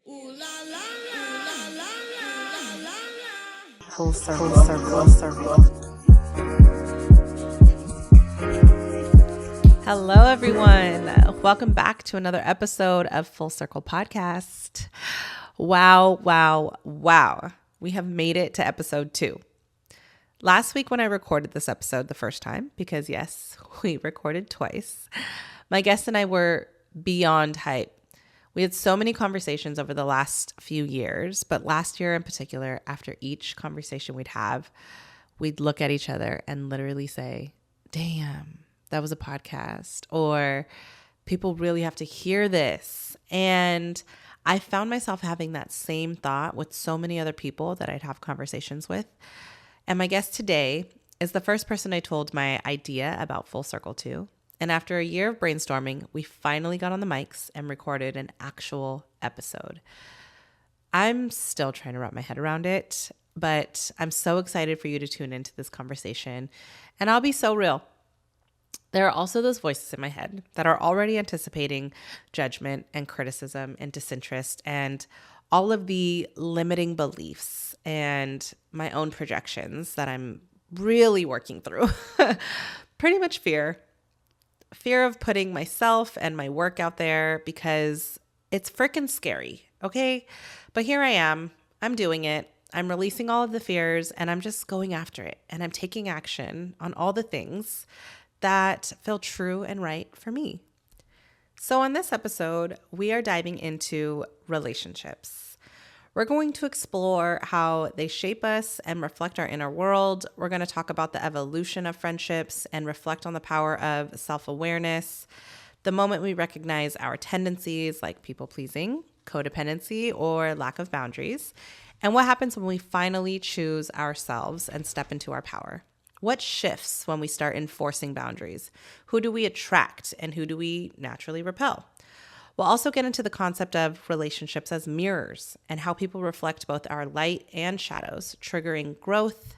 Full circle, circle, circle. Hello, everyone. Welcome back to another episode of Full Circle Podcast. Wow, wow, wow. We have made it to episode 2. Last week when I recorded this episode the first time, because yes, we recorded twice, my guest and I were beyond hype. We had so many conversations over the last few years, but last year in particular, after each conversation we'd look at each other and literally say, damn, that was a podcast, or people really have to hear this. And I found myself having that same thought with so many other people that I'd have conversations with. And my guest today is the first person I told my idea about Full Circle to. And after a year of brainstorming, we finally got on the mics and recorded an actual episode. I'm still trying to wrap my head around it, but I'm so excited for you to tune into this conversation. And I'll be so real. There are also those voices in my head that are already anticipating judgment and criticism and disinterest and all of the limiting beliefs and my own projections that I'm really working through. Pretty much fear of putting myself and my work out there because it's freaking scary, okay? But here I am. I'm doing it. I'm releasing all of the fears and I'm just going after it. And I'm taking action on all the things that feel true and right for me. So on this episode, we are diving into relationships. We're going to explore how they shape us and reflect our inner world. We're going to talk about the evolution of friendships and reflect on the power of self-awareness, the moment we recognize our tendencies like people-pleasing, codependency, or lack of boundaries, and what happens when we finally choose ourselves and step into our power. What shifts when we start enforcing boundaries? Who do we attract and who do we naturally repel? We'll also get into the concept of relationships as mirrors and how people reflect both our light and shadows, triggering growth,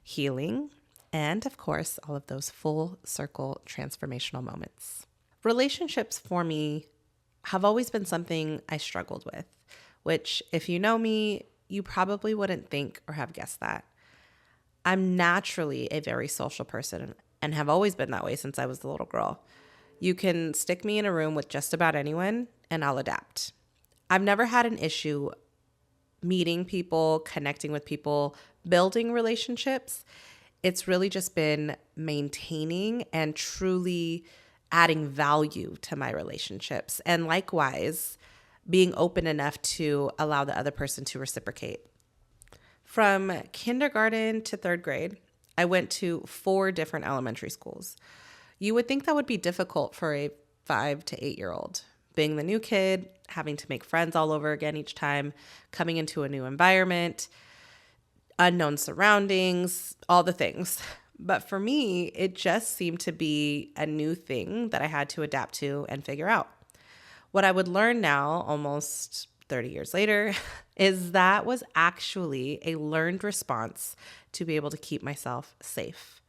healing, and of course, all of those full circle transformational moments. Relationships for me have always been something I struggled with, which if you know me, you probably wouldn't think or have guessed that. I'm naturally a very social person and have always been that way since I was a little girl. You can stick me in a room with just about anyone and I'll adapt. I've never had an issue meeting people, connecting with people, building relationships. It's really just been maintaining and truly adding value to my relationships. And likewise, being open enough to allow the other person to reciprocate. From kindergarten to 3rd grade, I went to 4 different elementary schools. You would think that would be difficult for a 5 to 8-year-old. Being the new kid, having to make friends all over again each time, coming into a new environment, unknown surroundings, all the things. But for me, it just seemed to be a new thing that I had to adapt to and figure out. What I would learn now, almost 30 years later, is that was actually a learned response to be able to keep myself safe.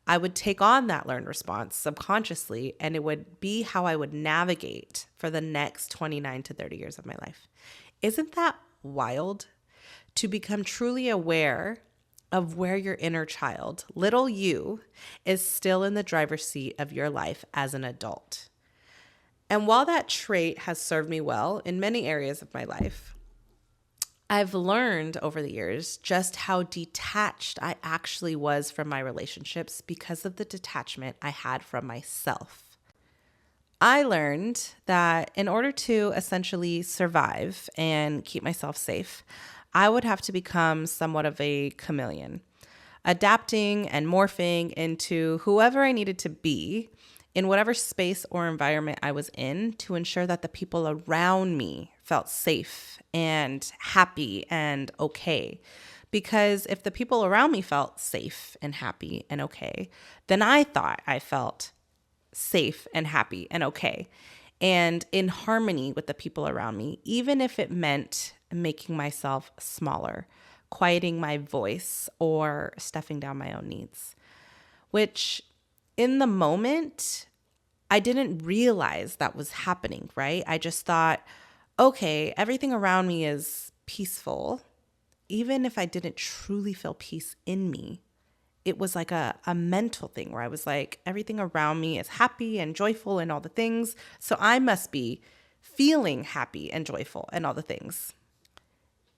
I would take on that learned response subconsciously, and it would be how I would navigate for the next 29 to 30 years of my life. Isn't that wild? To become truly aware of where your inner child, little you, is still in the driver's seat of your life as an adult. And while that trait has served me well in many areas of my life, I've learned over the years just how detached I actually was from my relationships because of the detachment I had from myself. I learned that in order to essentially survive and keep myself safe, I would have to become somewhat of a chameleon, adapting and morphing into whoever I needed to be in whatever space or environment I was in to ensure that the people around me felt safe and happy and okay. Because if the people around me felt safe and happy and okay, then I thought I felt safe and happy and okay and in harmony with the people around me, even if it meant making myself smaller, quieting my voice, or stuffing down my own needs, which in the moment, I didn't realize that was happening, right? I just thought, okay, everything around me is peaceful. Even if I didn't truly feel peace in me, it was like a mental thing where I was like, everything around me is happy and joyful and all the things. So I must be feeling happy and joyful and all the things.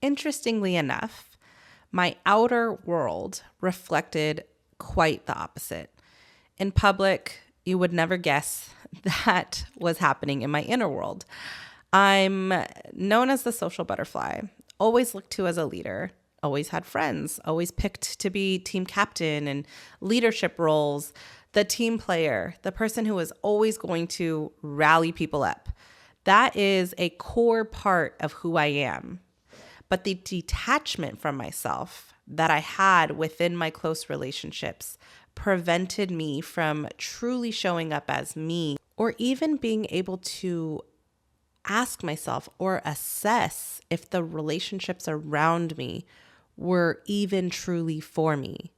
Interestingly enough, my outer world reflected quite the opposite. In public, you would never guess that was happening in my inner world. I'm known as the social butterfly, always looked to as a leader, always had friends, always picked to be team captain and leadership roles, the team player, the person who is always going to rally people up. That is a core part of who I am. But the detachment from myself that I had within my close relationships prevented me from truly showing up as me or even being able to ask myself or assess if the relationships around me were even truly for me,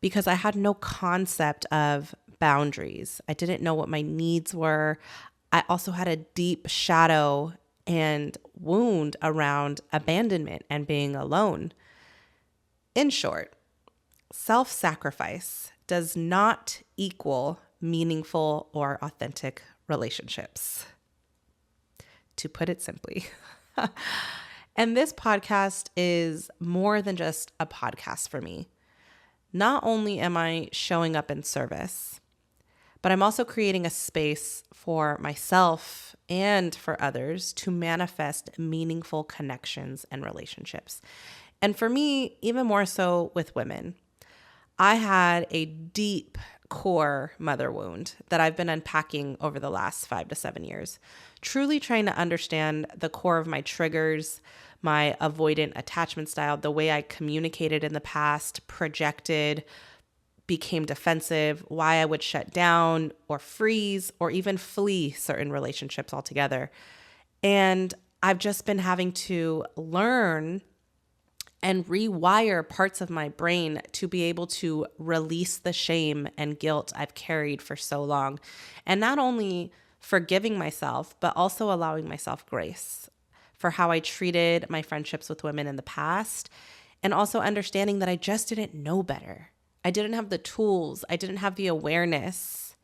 because I had no concept of boundaries. I didn't know what my needs were. I also had a deep shadow and wound around abandonment and being alone. In short, self-sacrifice does not equal meaningful or authentic relationships, to put it simply. And this podcast is more than just a podcast for me. Not only am I showing up in service, but I'm also creating a space for myself and for others to manifest meaningful connections and relationships. And for me, even more so with women, I had a deep core mother wound that I've been unpacking over the last 5 to 7 years, truly trying to understand the core of my triggers, my avoidant attachment style, the way I communicated in the past, projected, became defensive, why I would shut down or freeze or even flee certain relationships altogether. And I've just been having to learn and rewire parts of my brain to be able to release the shame and guilt I've carried for so long. And not only forgiving myself, but also allowing myself grace for how I treated my friendships with women in the past. And also understanding that I just didn't know better. I didn't have the tools. I didn't have the awareness.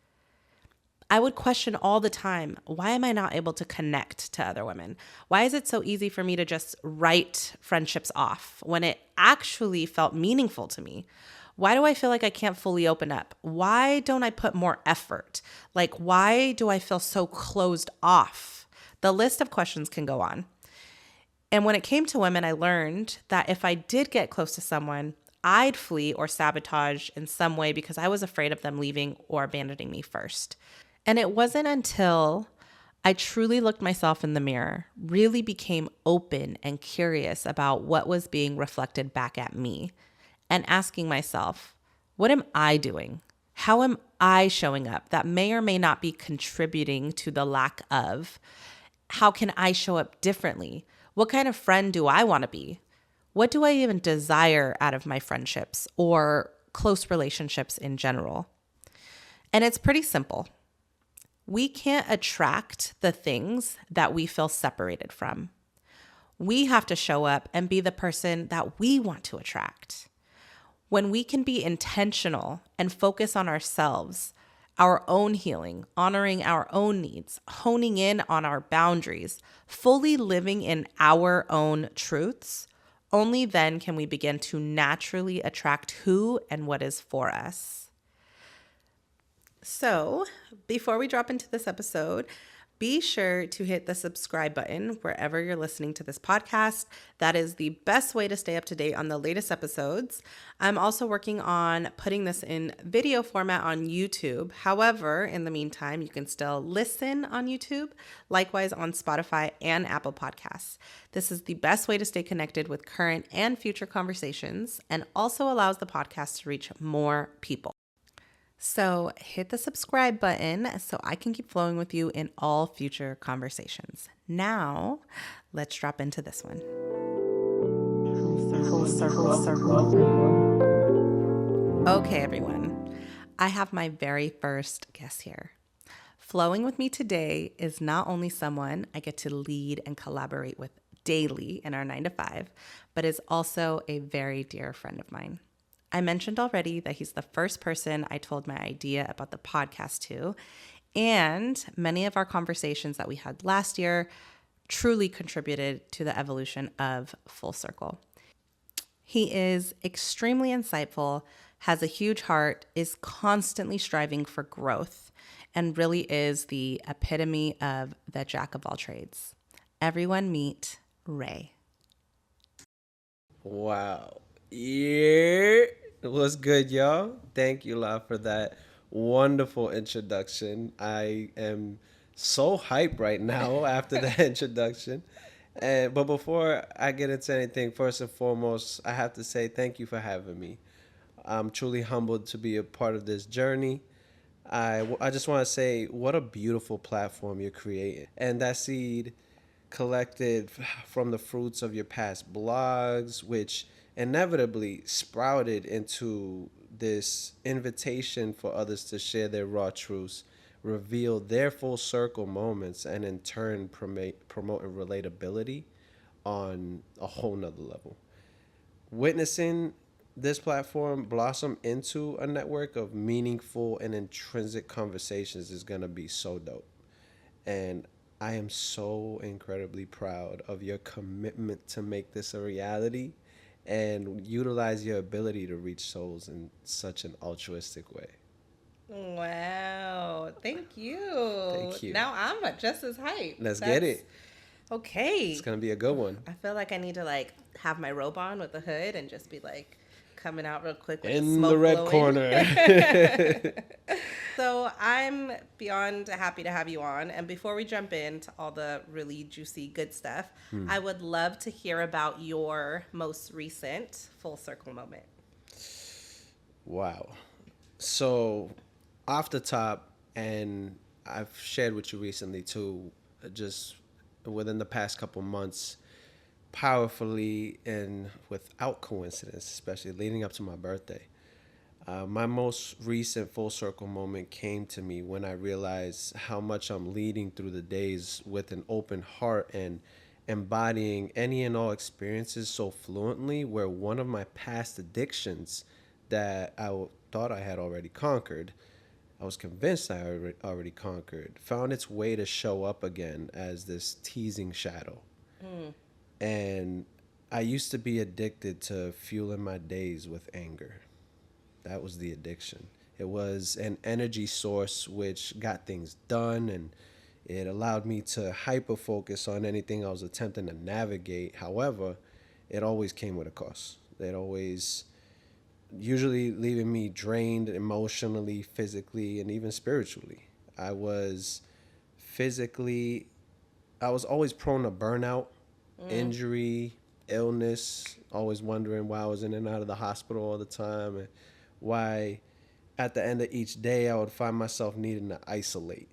I would question all the time, why am I not able to connect to other women? Why is it so easy for me to just write friendships off when it actually felt meaningful to me? Why do I feel like I can't fully open up? Why don't I put more effort? Like, why do I feel so closed off? The list of questions can go on. And when it came to women, I learned that if I did get close to someone, I'd flee or sabotage in some way because I was afraid of them leaving or abandoning me first. And it wasn't until I truly looked myself in the mirror, really became open and curious about what was being reflected back at me, and asking myself, what am I doing? How am I showing up that may or may not be contributing to the lack of? How can I show up differently? What kind of friend do I want to be? What do I even desire out of my friendships or close relationships in general? And it's pretty simple. We can't attract the things that we feel separated from. We have to show up and be the person that we want to attract. When we can be intentional and focus on ourselves, our own healing, honoring our own needs, honing in on our boundaries, fully living in our own truths, only then can we begin to naturally attract who and what is for us. So, before we drop into this episode, be sure to hit the subscribe button wherever you're listening to this podcast. That is the best way to stay up to date on the latest episodes. I'm also working on putting this in video format on YouTube. However, in the meantime, you can still listen on YouTube, likewise on Spotify and Apple Podcasts. This is the best way to stay connected with current and future conversations, and also allows the podcast to reach more people. So hit the subscribe button so I can keep flowing with you in all future conversations. Now, let's drop into this one. Full circle. Okay, everyone. I have my very first guest here. Flowing with me today is not only someone I get to lead and collaborate with daily in our 9 to 5, but is also a very dear friend of mine. I mentioned already that he's the first person I told my idea about the podcast to, and many of our conversations that we had last year truly contributed to the evolution of Full Circle. He is extremely insightful, has a huge heart, is constantly striving for growth, and really is the epitome of the jack of all trades. Everyone meet Ray. Wow. Yeah. What's good, y'all? Thank you, La, for that wonderful introduction. I am so hyped right now after that introduction. But before I get into anything, first and foremost, I have to say thank you for having me. I'm truly humbled to be a part of this journey. I just want to say what a beautiful platform you're creating. And that seed collected from the fruits of your past blogs, which inevitably sprouted into this invitation for others to share their raw truths, reveal their full circle moments, and in turn promote relatability on a whole nother level. Witnessing this platform blossom into a network of meaningful and intrinsic conversations is going to be so dope. And I am so incredibly proud of your commitment to make this a reality and utilize your ability to reach souls in such an altruistic way. Wow, thank you. Thank you. Now I'm just as hyped. Let's get That's it. okay. It's going to be a good one. I feel like I need to like have my robe on with the hood and just be like coming out real quick with the In the smoke red blowing. corner. So I'm beyond happy to have you on. And before we jump into all the really juicy good stuff, I would love to hear about your most recent full circle moment. Wow. So, off the top, and I've shared with you recently too, just within the past couple months, powerfully and without coincidence, especially leading up to my birthday. My most recent full circle moment came to me when I realized how much I'm leading through the days with an open heart and embodying any and all experiences so fluently, where one of my past addictions that thought I had already conquered, I was convinced I already conquered, found its way to show up again as this teasing shadow. And I used to be addicted to fueling my days with anger. That was the addiction. It was an energy source which got things done, and it allowed me to hyper focus on anything I was attempting to navigate. However, it always came with a cost. It always usually leaving me drained emotionally, physically, and even spiritually. I was physically I was always prone to burnout, injury, illness, always wondering why I was in and out of the hospital all the time, and why at the end of each day I would find myself needing to isolate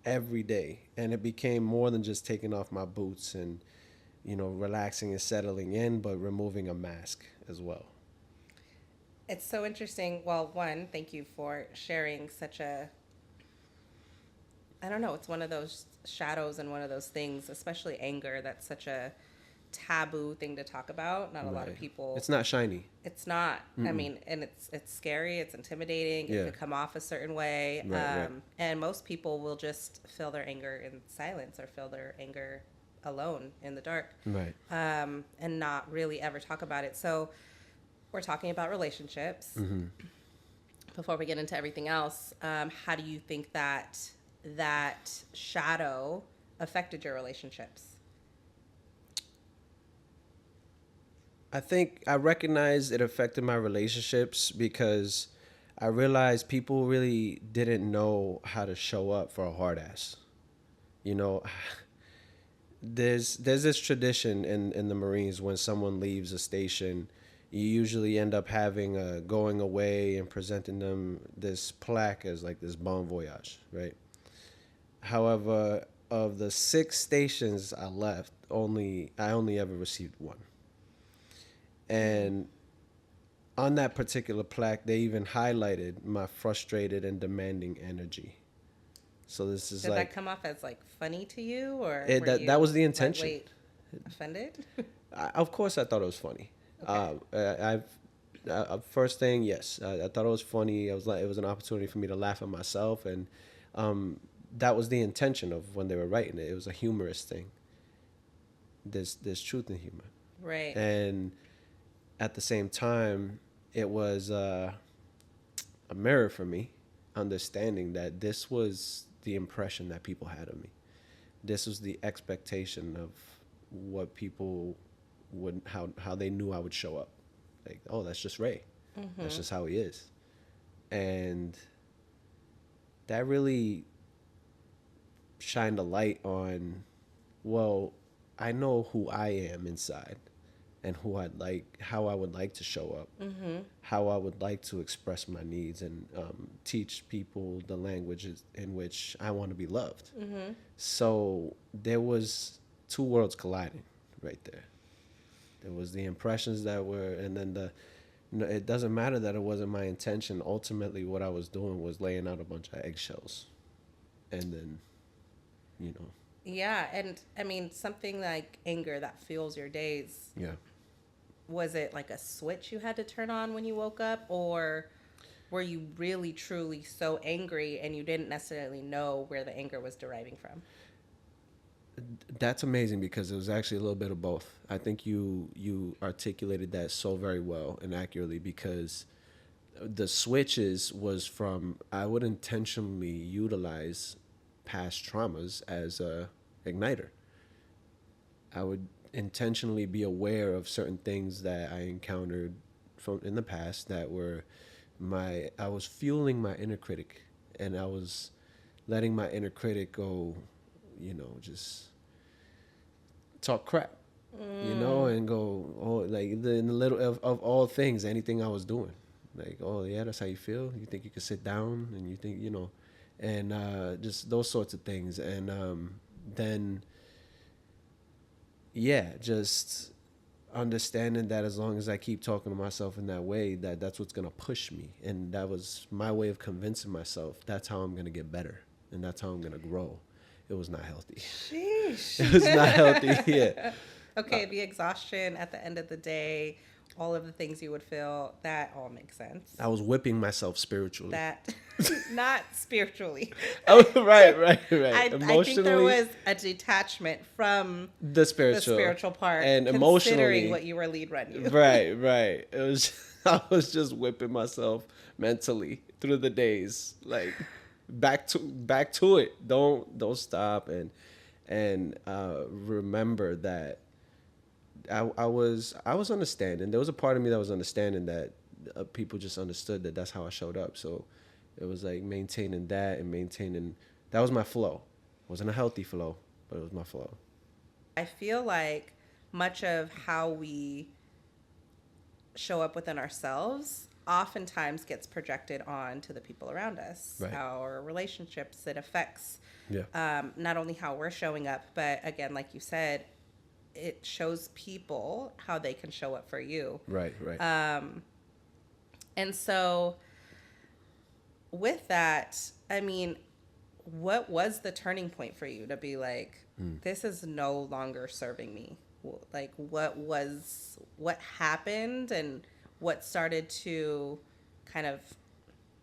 every day. And it became more than just taking off my boots and, relaxing and settling in, but removing a mask as well. It's so interesting. Well, one, thank you for sharing such a, I don't know, it's one of those shadows and one of those things, especially anger, that's such a taboo thing to talk about. Not a lot of people. It's not shiny. It's not. I mean, and it's scary. It's intimidating. Yeah. It could come off a certain way. Right. And most people will just feel their anger in silence or feel their anger alone in the dark. Right. And not really ever talk about it. So we're talking about relationships. Before we get into everything else, how do you think that shadow affected your relationships? I think I recognize it affected my relationships because I realized people really didn't know how to show up for a hard ass. You know, there's this tradition in the Marines. When someone leaves a station, you usually end up having a going away and presenting them this plaque as like this bon voyage, right? However, of the 6 stations I left, I only ever received one. And on that particular plaque, they even highlighted my frustrated and demanding energy. So this is Did that like come off as like funny to you, or it, were that was you the like, intention. wait, offended? Of course, I thought it was funny. Okay. First thing, yes, I thought it was funny. I was like, it was an opportunity for me to laugh at myself, and um, that was the intention of when they were writing it. It was a humorous thing. There's truth in humor, Right. and at the same time, it was a mirror for me, understanding that this was the impression that people had of me. This was the expectation of what people would how they knew I would show up. Like, oh, that's just Ray. That's just how he is. And that really shined a light on, well, I know who I am inside and how I would like to show up, how I would like to express my needs and teach people the languages in which I want to be loved. So there was two worlds colliding right there. There was the impressions that were, and then it doesn't matter that it wasn't my intention. Ultimately, what I was doing was laying out a bunch of eggshells. And then, you know. Yeah, and I mean something like anger that fuels your days. Yeah. Was it like a switch you had to turn on when you woke up, or were you really truly so angry and you didn't necessarily know where the anger was deriving from? That's amazing because it was actually a little bit of both. I think you articulated that so very well and accurately because the switches was from I would intentionally utilize past traumas as a igniter. I would intentionally be aware of certain things that I encountered from in the past that were I was fueling my inner critic and I was letting my inner critic go, just talk crap, and go, oh, like in the little of all things, anything I was doing, like, oh yeah, that's how you feel. You think you could sit down, and you think, and just those sorts of things, and then yeah, just understanding that as long as I keep talking to myself in that way, that's what's gonna push me, and that was my way of convincing myself that's how I'm gonna get better, and that's how I'm gonna grow. It was not healthy. Sheesh. It was not healthy. Yeah. Okay, the exhaustion at the end of the day, all of the things you would feel, that all makes sense. I was whipping myself spiritually. That, not spiritually. Oh, right. I think there was a detachment from the the spiritual part, and considering emotionally what you were lead run you. Right. It was I was just whipping myself mentally through the days, like back to it. Don't stop and remember that I was understanding. There was a part of me that was understanding that people just understood that that's how I showed up. So it was like maintaining that and maintaining that was my flow. It wasn't a healthy flow, but it was my flow. I feel like much of how we show up within ourselves oftentimes gets projected on to the people around us. Right. Our relationships, it affects Yeah. not only how we're showing up, but again, like you said, it shows people how they can show up for you. Right. And so with that, I mean, what was the turning point for you to be like, this is no longer serving me? Like, what happened and what started to kind of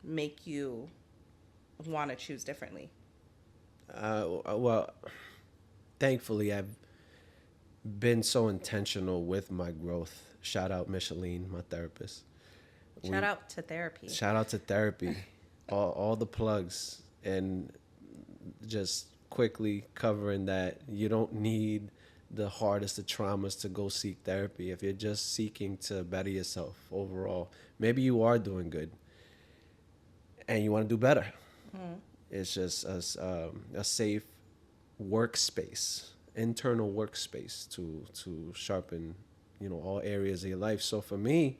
make you want to choose differently? Well, thankfully, I've been so intentional with my growth. Shout out Micheline, my therapist. Shout out to therapy. Shout out to therapy. All the plugs, and just quickly covering that you don't need the hardest of traumas to go seek therapy. If you're just seeking to better yourself overall, maybe you are doing good and you want to do better. It's just a safe workspace, internal workspace to sharpen, all areas of your life. So for me,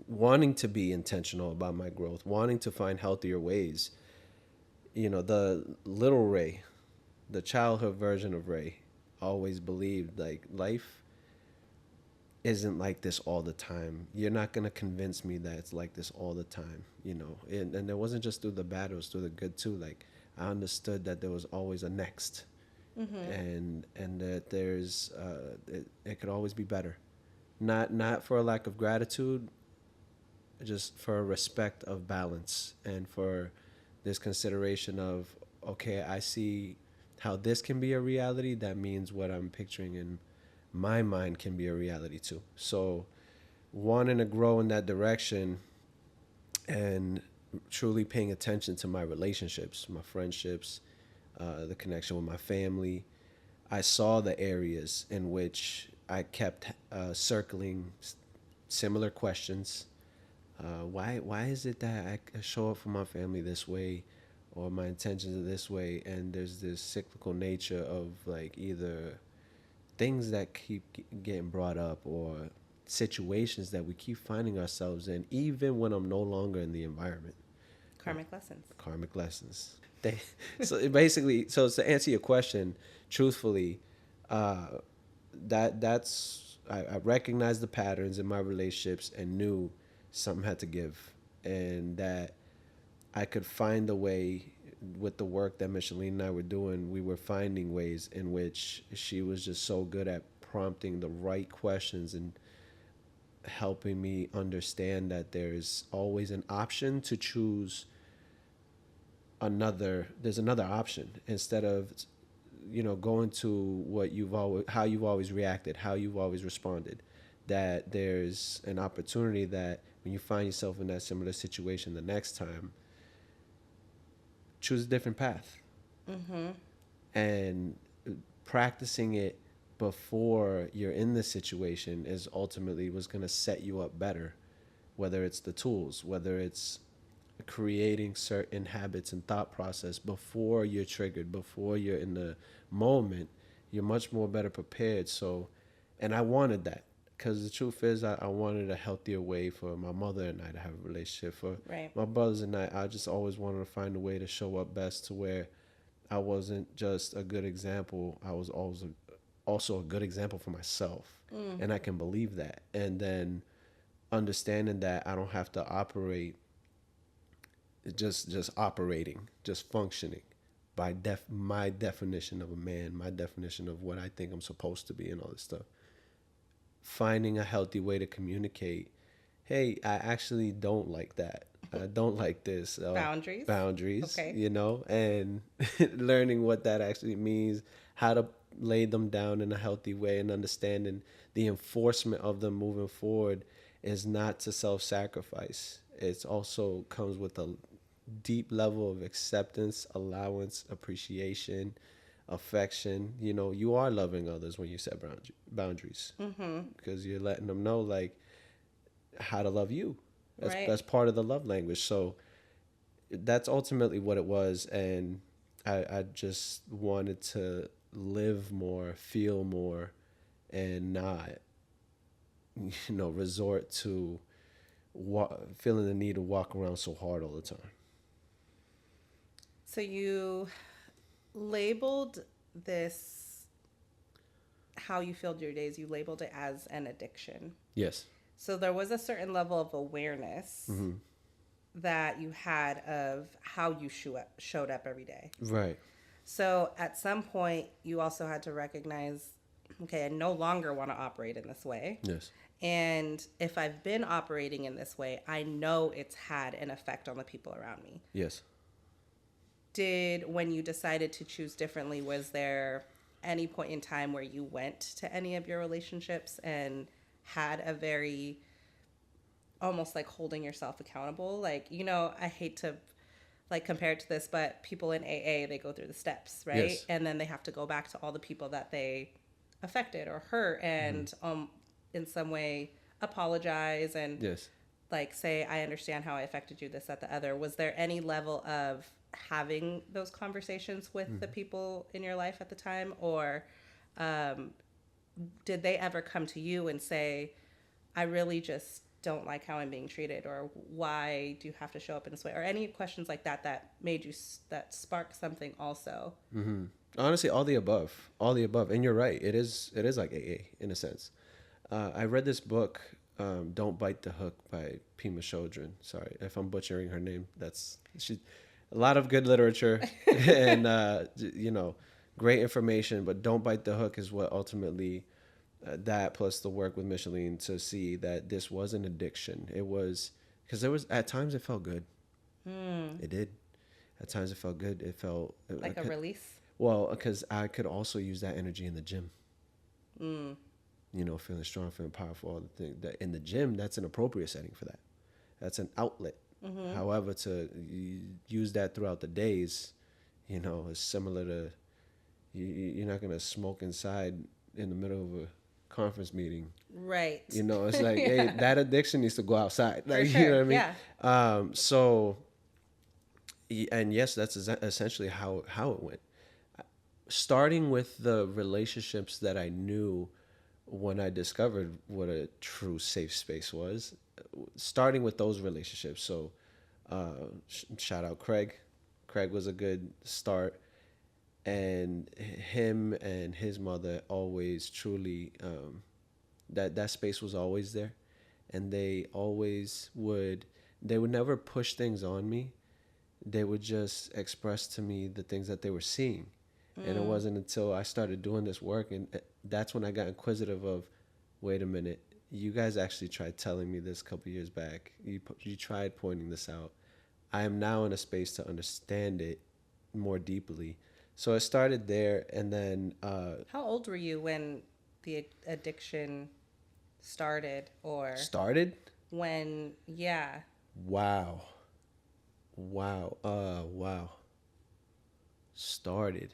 wanting to be intentional about my growth, wanting to find healthier ways, the little Ray, the childhood version of Ray, always believed like life isn't like this all the time. You're not going to convince me that it's like this all the time, you know. And it wasn't just through the bad, it was through the good too. Like, I understood that there was always a next, and that there's it could always be better. Not for a lack of gratitude, just for a respect of balance, and for this consideration of, okay, I see how this can be a reality. That means what I'm picturing in my mind can be a reality too. So wanting to grow in that direction, and truly paying attention to my relationships, my friendships, the connection with my family, I saw the areas in which I kept circling similar questions. Why is it that I show up for my family this way, or my intentions are this way? And there's this cyclical nature of, like, either things that keep getting brought up, or situations that we keep finding ourselves in, even when I'm no longer in the environment. Karmic lessons. Karmic lessons. So to answer your question, truthfully, I recognized the patterns in my relationships and knew something had to give, and that I could find a way. With the work that Micheline and I were doing, we were finding ways in which she was just so good at prompting the right questions and helping me understand that there's always an option to choose there's another option, instead of, going to how you've always reacted, how you've always responded. That there's an opportunity that when you find yourself in that similar situation the next time, choose a different path. And practicing it before you're in this situation is ultimately what's going to set you up better, whether it's the tools, whether it's creating certain habits and thought process before you're triggered, before you're in the moment. You're much more better prepared. So, and I wanted that, because the truth is, I wanted a healthier way for my mother and I to have a relationship. For my brothers and I just always wanted to find a way to show up best, to where I wasn't just a good example, I was also a good example for myself. And I can believe that. And then understanding that I don't have to operate just operating, just functioning by my definition of a man, my definition of what I think I'm supposed to be, and all this stuff. Finding a healthy way to communicate, hey, I actually don't like that. I don't like this. Boundaries, Okay. And learning what that actually means, how to lay them down in a healthy way, and understanding the enforcement of them moving forward is not to self-sacrifice. It also comes with a deep level of acceptance, allowance, appreciation, affection. You are loving others when you set boundaries, because you're letting them know, like, how to love you. That's part of the love language. So that's ultimately what it was. And I just wanted to live more, feel more, and not, resort to feeling the need to walk around so hard all the time. So you labeled this, how you filled your days, you labeled it as an addiction. Yes. So there was a certain level of awareness that you had of how you showed up every day. Right. So at some point, you also had to recognize, okay, I no longer want to operate in this way. Yes. And if I've been operating in this way, I know it's had an effect on the people around me. Yes. When you decided to choose differently, was there any point in time where you went to any of your relationships and had a very, almost like holding yourself accountable? Like, I hate to compare it to this, but people in AA, they go through the steps, right? Yes. And then they have to go back to all the people that they affected or hurt, and in some way apologize and say, I understand how I affected you, this, that, the other. Was there any level of having those conversations with the people in your life at the time, or did they ever come to you and say, I really just don't like how I'm being treated, or why do you have to show up in this way, or any questions like that made you, that sparked something also? Honestly, all the above, and you're right. It is like AA in a sense. I read this book, "Don't Bite the Hook" by Pima Chodron. Sorry if I'm butchering her name. That's she. A lot of good literature and great information, but "Don't Bite the Hook" is what ultimately that plus the work with Micheline to see that this was an addiction. It was because there was at times it felt good. It did. At times it felt good. It felt like a release. Well, because I could also use that energy in the gym. Feeling strong, feeling powerful, all the things that in the gym, that's an appropriate setting for that. That's an outlet. However, to use that throughout the days, is similar to you're not gonna smoke inside in the middle of a conference meeting, right? It's like, hey, that addiction needs to go outside, like sure. you know what I mean? Yeah. So, and yes, that's essentially how it went. Starting with the relationships that I knew when I discovered what a true safe space was, starting with those relationships. So, shout out Craig. Craig was a good start, and him and his mother always truly that space was always there, and they would never push things on me. They would just express to me the things that they were seeing. And it wasn't until I started doing this work, and that's when I got inquisitive of, wait a minute, you guys actually tried telling me this a couple years back. You tried pointing this out. I am now in a space to understand it more deeply. So it started there, and then... How old were you when the addiction started, or... Started? When, yeah. Wow. Started.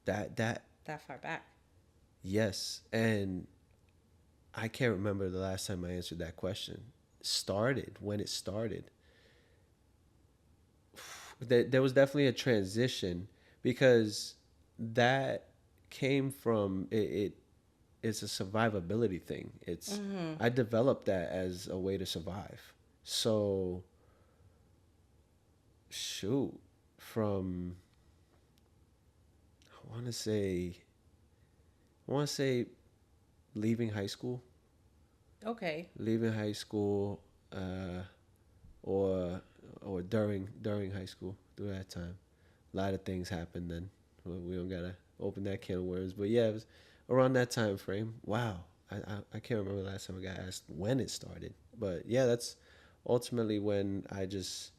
That far back. Yes, and I can't remember the last time I answered that question. When it started. There was definitely a transition, because that came from it's a survivability thing. I developed that as a way to survive. So shoot, from I want to say leaving high school. Okay. Leaving high school, or during high school, through that time, a lot of things happened. Then we don't gotta open that can of worms, but yeah, it was around that time frame. Wow, I can't remember the last time I got asked when it started, but yeah, that's ultimately when I just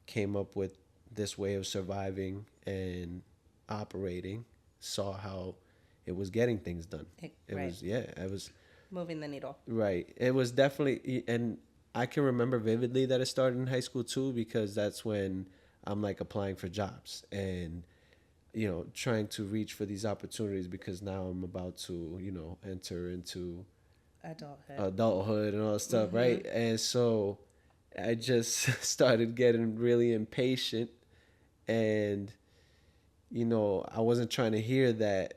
came up with this way of surviving and operating. Saw how it was getting things done. It was moving the needle. Right. It was definitely, and I can remember vividly that it started in high school too, because that's when I'm like applying for jobs and, trying to reach for these opportunities, because now I'm about to, enter into adulthood and all that stuff. Right. And so I just started getting really impatient, and, I wasn't trying to hear that,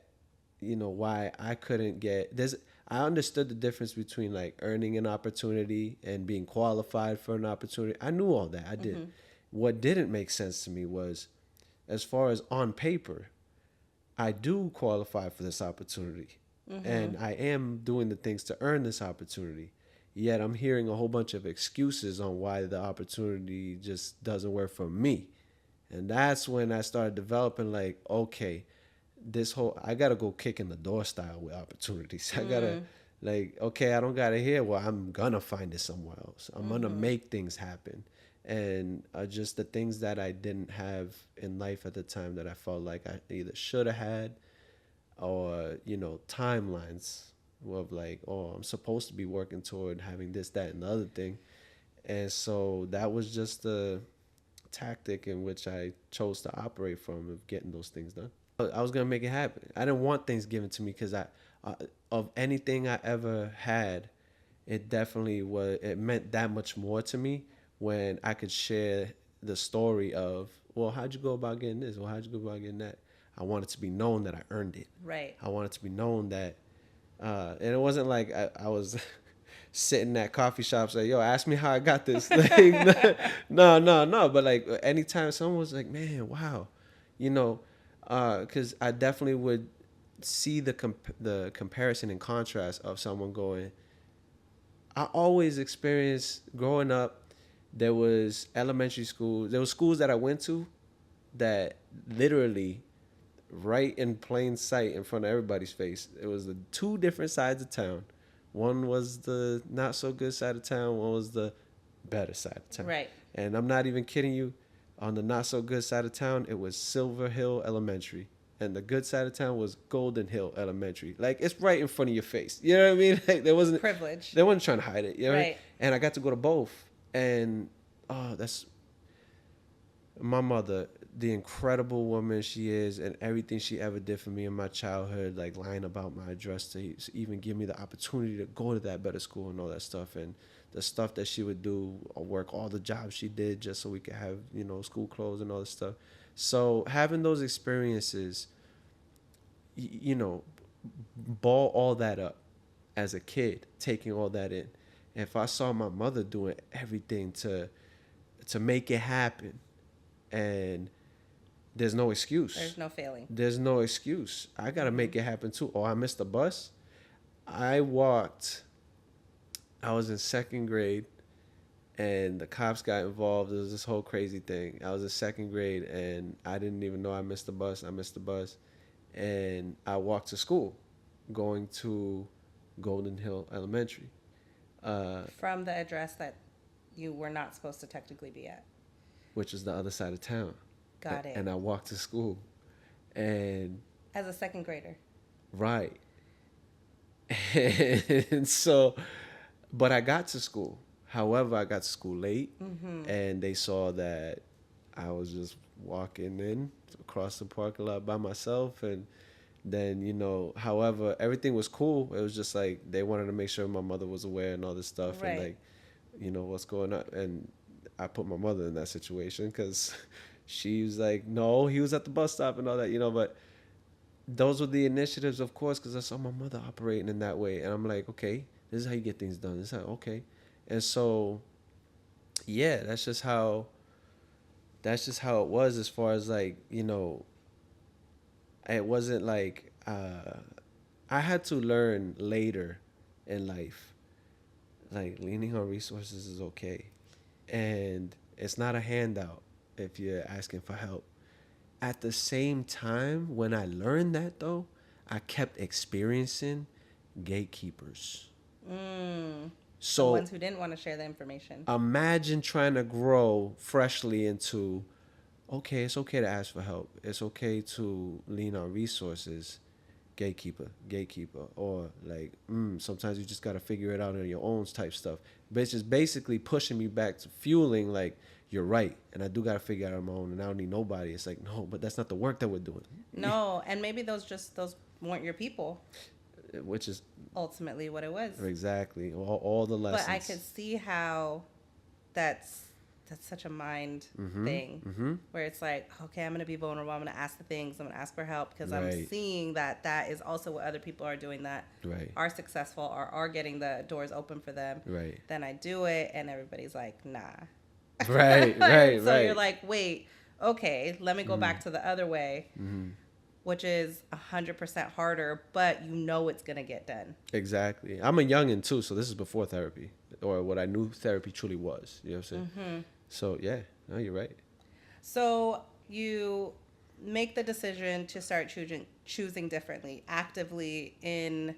why I couldn't get this. I understood the difference between like earning an opportunity and being qualified for an opportunity. I knew all that. I did. What didn't make sense to me was, as far as on paper, I do qualify for this opportunity, and I am doing the things to earn this opportunity. Yet I'm hearing a whole bunch of excuses on why the opportunity just doesn't work for me. And that's when I started developing, like, okay, I gotta go kick in the door style with opportunities. I gotta, like, okay, I don't gotta hear, well, I'm gonna find it somewhere else. I'm gonna make things happen. And just the things that I didn't have in life at the time that I felt like I either should have had, or, timelines of like, oh, I'm supposed to be working toward having this, that, and the other thing. And so that was just the tactic in which I chose to operate from, of getting those things done. I was gonna make it happen. I didn't want things given to me, because of anything I ever had, it definitely was. It meant that much more to me when I could share the story of, well, how'd you go about getting this? Well, how'd you go about getting that? I wanted to be known that I earned it. Right. I wanted to be known that, and it wasn't like I was sitting at coffee shops like, yo, ask me how I got this. Like, no. But like, anytime someone was like, man, wow, because I definitely would see the comparison and contrast of someone going, I always experienced growing up, there was elementary schools, there were schools that I went to that literally right in plain sight in front of everybody's face, it was the two different sides of town. One was the not so good side of town, one was the better side of town. Right. And I'm not even kidding you. On the not so good side of town, it was Silver Hill Elementary. And the good side of town was Golden Hill Elementary. Like, it's right in front of your face. You know what I mean? Like, there wasn't privilege. They wasn't trying to hide it. You know right. What I mean? And I got to go to both. And that's my mother, the incredible woman she is, and everything she ever did for me in my childhood, like lying about my address to even give me the opportunity to go to that better school and all that stuff, and the stuff that she would do, or work all the jobs she did just so we could have, school clothes and all this stuff. So having those experiences, ball all that up as a kid, taking all that in. And if I saw my mother doing everything to make it happen, and there's no excuse. There's no failing. There's no excuse. I got to make it happen too. Oh, I missed the bus. I was in second grade, and the cops got involved. There was this whole crazy thing. I was in second grade, and I didn't even know I missed the bus. And I walked to school, going to Golden Hill Elementary. From the address that you were not supposed to technically be at. Which is the other side of town. Got it. And I walked to school. And as a second grader. Right. And so, but I got to school. However, I got to school late, and they saw that I was just walking in across the parking lot by myself. And then, however, everything was cool. It was just like they wanted to make sure my mother was aware and all this stuff. Right. And like, what's going on. And I put my mother in that situation because she was like, no, he was at the bus stop and all that, but those were the initiatives, of course, because I saw my mother operating in that way. And I'm like, okay, this is how you get things done. This is how, okay. And so, yeah, that's just how it was, as far as like, it wasn't like, I had to learn later in life, like leaning on resources is okay. And it's not a handout if you're asking for help. At the same time, when I learned that, though, I kept experiencing gatekeepers. So the ones who didn't want to share the information. Imagine trying to grow freshly into, okay, it's okay to ask for help. It's okay to lean on resources. Gatekeeper. Or like, sometimes you just got to figure it out on your own type stuff. But it's just basically pushing me back to fueling, like, you're right, and I do got to figure it out on my own, and I don't need nobody. It's like, no, but that's not the work that we're doing. No, and maybe those weren't your people. Which is ultimately what it was. Exactly. All the lessons. But I could see how that's such a mind thing, where it's like, okay, I'm going to be vulnerable. I'm going to ask the things. I'm going to ask for help because I'm seeing that is also what other people are doing that are successful or are getting the doors open for them. Right. Then I do it and everybody's like, nah. Right. So you're like, wait, okay, let me go back to the other way, which is 100% harder, but it's going to get done. Exactly. I'm a youngin' too, so this is before therapy, or what I knew therapy truly was. You know what I'm saying? So, yeah, no, you're right. So you make the decision to start choosing differently, actively in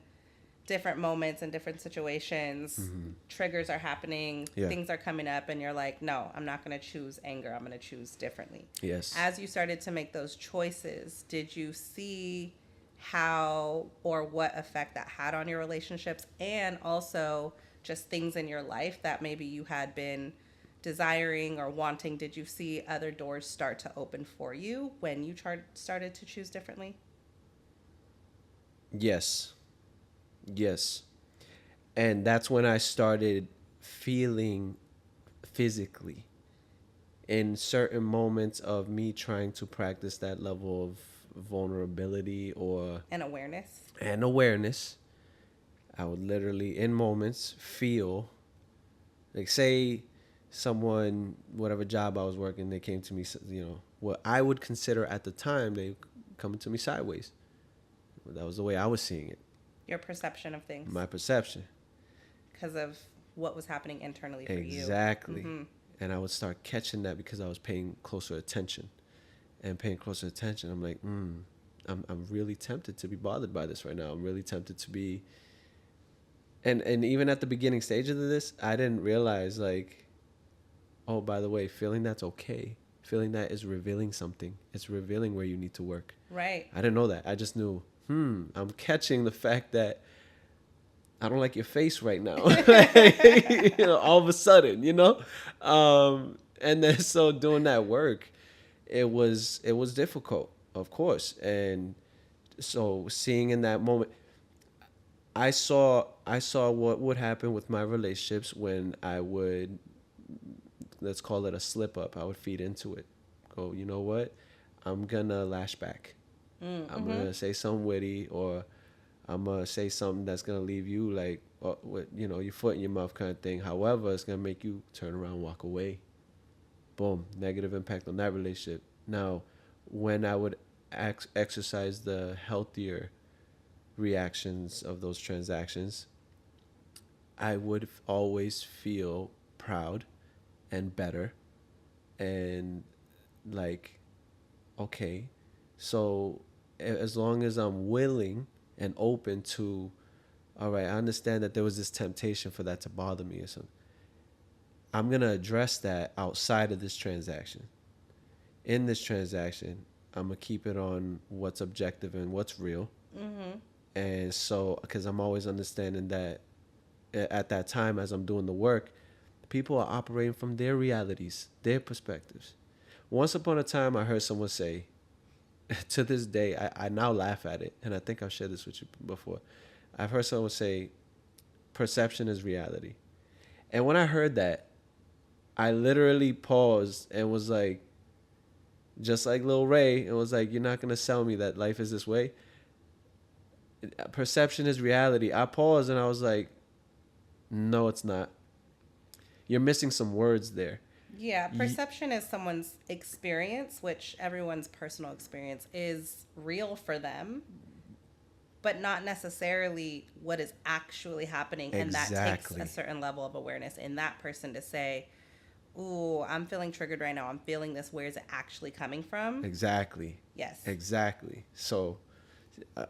different moments and different situations. Triggers are happening, things are coming up, and you're like, no, I'm not going to choose anger. I'm going to choose differently. Yes. As you started to make those choices, did you see how or what effect that had on your relationships, and also just things in your life that maybe you had been desiring or wanting? Did you see other doors start to open for you when you started to choose differently? Yes. And that's when I started feeling physically in certain moments of me trying to practice that level of vulnerability and awareness. I would literally, in moments, feel like, say someone, whatever job I was working, they came to me, what I would consider at the time, they coming to me sideways. That was the way I was seeing it. Your perception of things. My perception. Because of what was happening internally for you. Exactly. Mm-hmm. And I would start catching that because I was paying closer attention. And paying closer attention, I'm like, I'm really tempted to be bothered by this right now. I'm really tempted to be... And even at the beginning stages of this, I didn't realize, like, oh, by the way, feeling that's okay. Feeling that is revealing something. It's revealing where you need to work. Right. I didn't know that. I just knew, I'm catching the fact that I don't like your face right now. All of a sudden, and then so doing that work, it was difficult, of course. And so seeing in that moment, I saw what would happen with my relationships when I would, let's call it a slip up. I would feed into it. Go, you know what? I'm gonna lash back. I'm gonna say something witty, or I'm gonna say something that's gonna leave you like, with, your foot in your mouth kind of thing. However, it's gonna make you turn around and walk away. Boom, negative impact on that relationship. Now, when I would exercise the healthier reactions of those transactions, I would always feel proud and better, and like, okay, so as long as I'm willing and open to, all right, I understand that there was this temptation for that to bother me or something, I'm going to address that outside of this transaction. In this transaction, I'm going to keep it on what's objective and what's real. And so, because I'm always understanding that at that time, as I'm doing the work, people are operating from their realities, their perspectives. Once upon a time, I heard someone say, to this day, I now laugh at it, and I think I've shared this with you before. I've heard someone say, perception is reality. And when I heard that, I literally paused and was like, just like Lil Ray, it was like, you're not going to sell me that life is this way. Perception is reality. I paused and I was like, no, it's not. You're missing some words there. Yeah, perception is someone's experience, which everyone's personal experience is real for them, but not necessarily what is actually happening. Exactly. And that takes a certain level of awareness in that person to say, ooh, I'm feeling triggered right now. I'm feeling this. Where is it actually coming from? Exactly. Yes. Exactly. So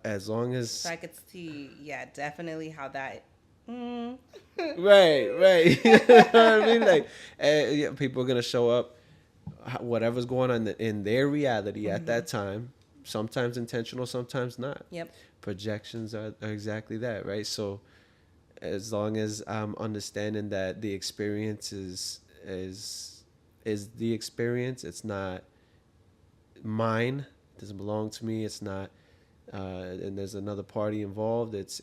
as long as... So I could see, yeah, definitely how that... Right. You know what I mean? Like, people are going to show up, whatever's going on in their reality at that time, sometimes intentional, sometimes not. Yep. Projections are exactly that, right? So as long as I'm understanding that the experience is the experience, it's not mine, it doesn't belong to me, it's not, and there's another party involved, it's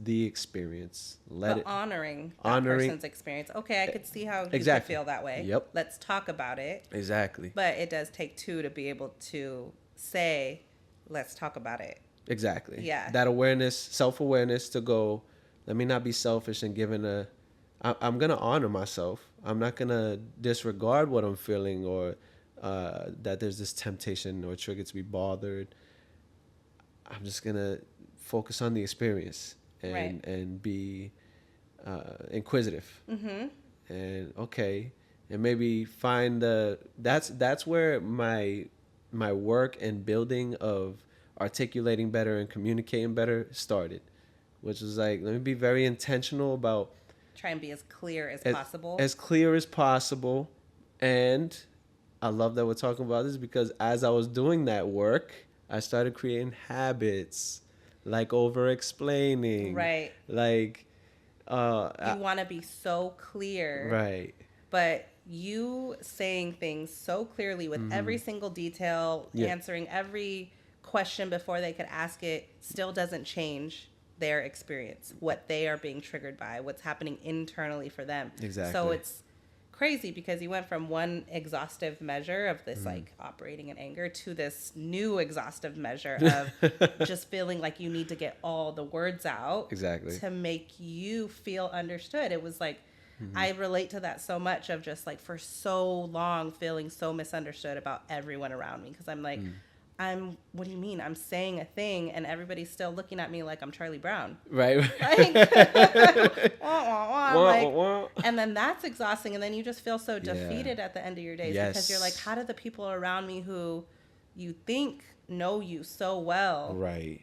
the experience. Honoring that person's experience. Okay, I could see how you could feel that way. Yep. Let's talk about it. Exactly. But it does take two to be able to say, let's talk about it. Exactly. Yeah. That awareness, self-awareness to go, let me not be selfish and giving I'm going to honor myself. I'm not going to disregard what I'm feeling, or that there's this temptation or trigger to be bothered. I'm just going to focus on the experience and be inquisitive. And okay, and maybe find that's where my work and building of articulating better and communicating better started, which was like, let me be very intentional about try and be as clear as possible. As clear as possible. And I love that we're talking about this, because as I was doing that work, I started creating habits, like over-explaining. Right. Like... you want to be so clear. Right. But you saying things so clearly with every single detail, answering every question before they could ask it, still doesn't change their experience, what they are being triggered by, what's happening internally for them. Exactly. So it's crazy, because you went from one exhaustive measure of this like operating in anger to this new exhaustive measure of just feeling like you need to get all the words out. Exactly. To make you feel understood. It was like, I relate to that so much, of just like for so long feeling so misunderstood about everyone around me, because I'm like, what do you mean? I'm saying a thing and everybody's still looking at me like I'm Charlie Brown. Right. Like, wah, wah, wah, Wah, like, wah, wah. and then that's exhausting. And then you just feel so Yeah. defeated at the end of your days Yes. because you're like, how do the people around me who you think know you so well Right.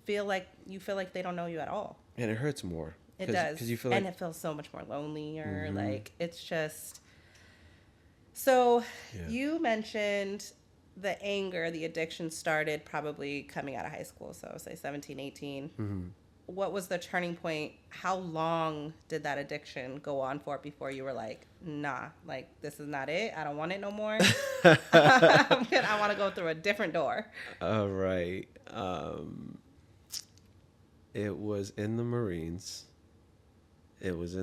feel like they don't know you at all? And it hurts more. It does. Because you feel and like, it feels so much more lonelier. Like, it's just. So Yeah. you mentioned the anger, the addiction started probably coming out of high school. So say 17, 18. What was the turning point? How long did that addiction go on for before you were like, nah, like, this is not it. I don't want it no more. I want to go through a different door. all right. It was in the Marines. It was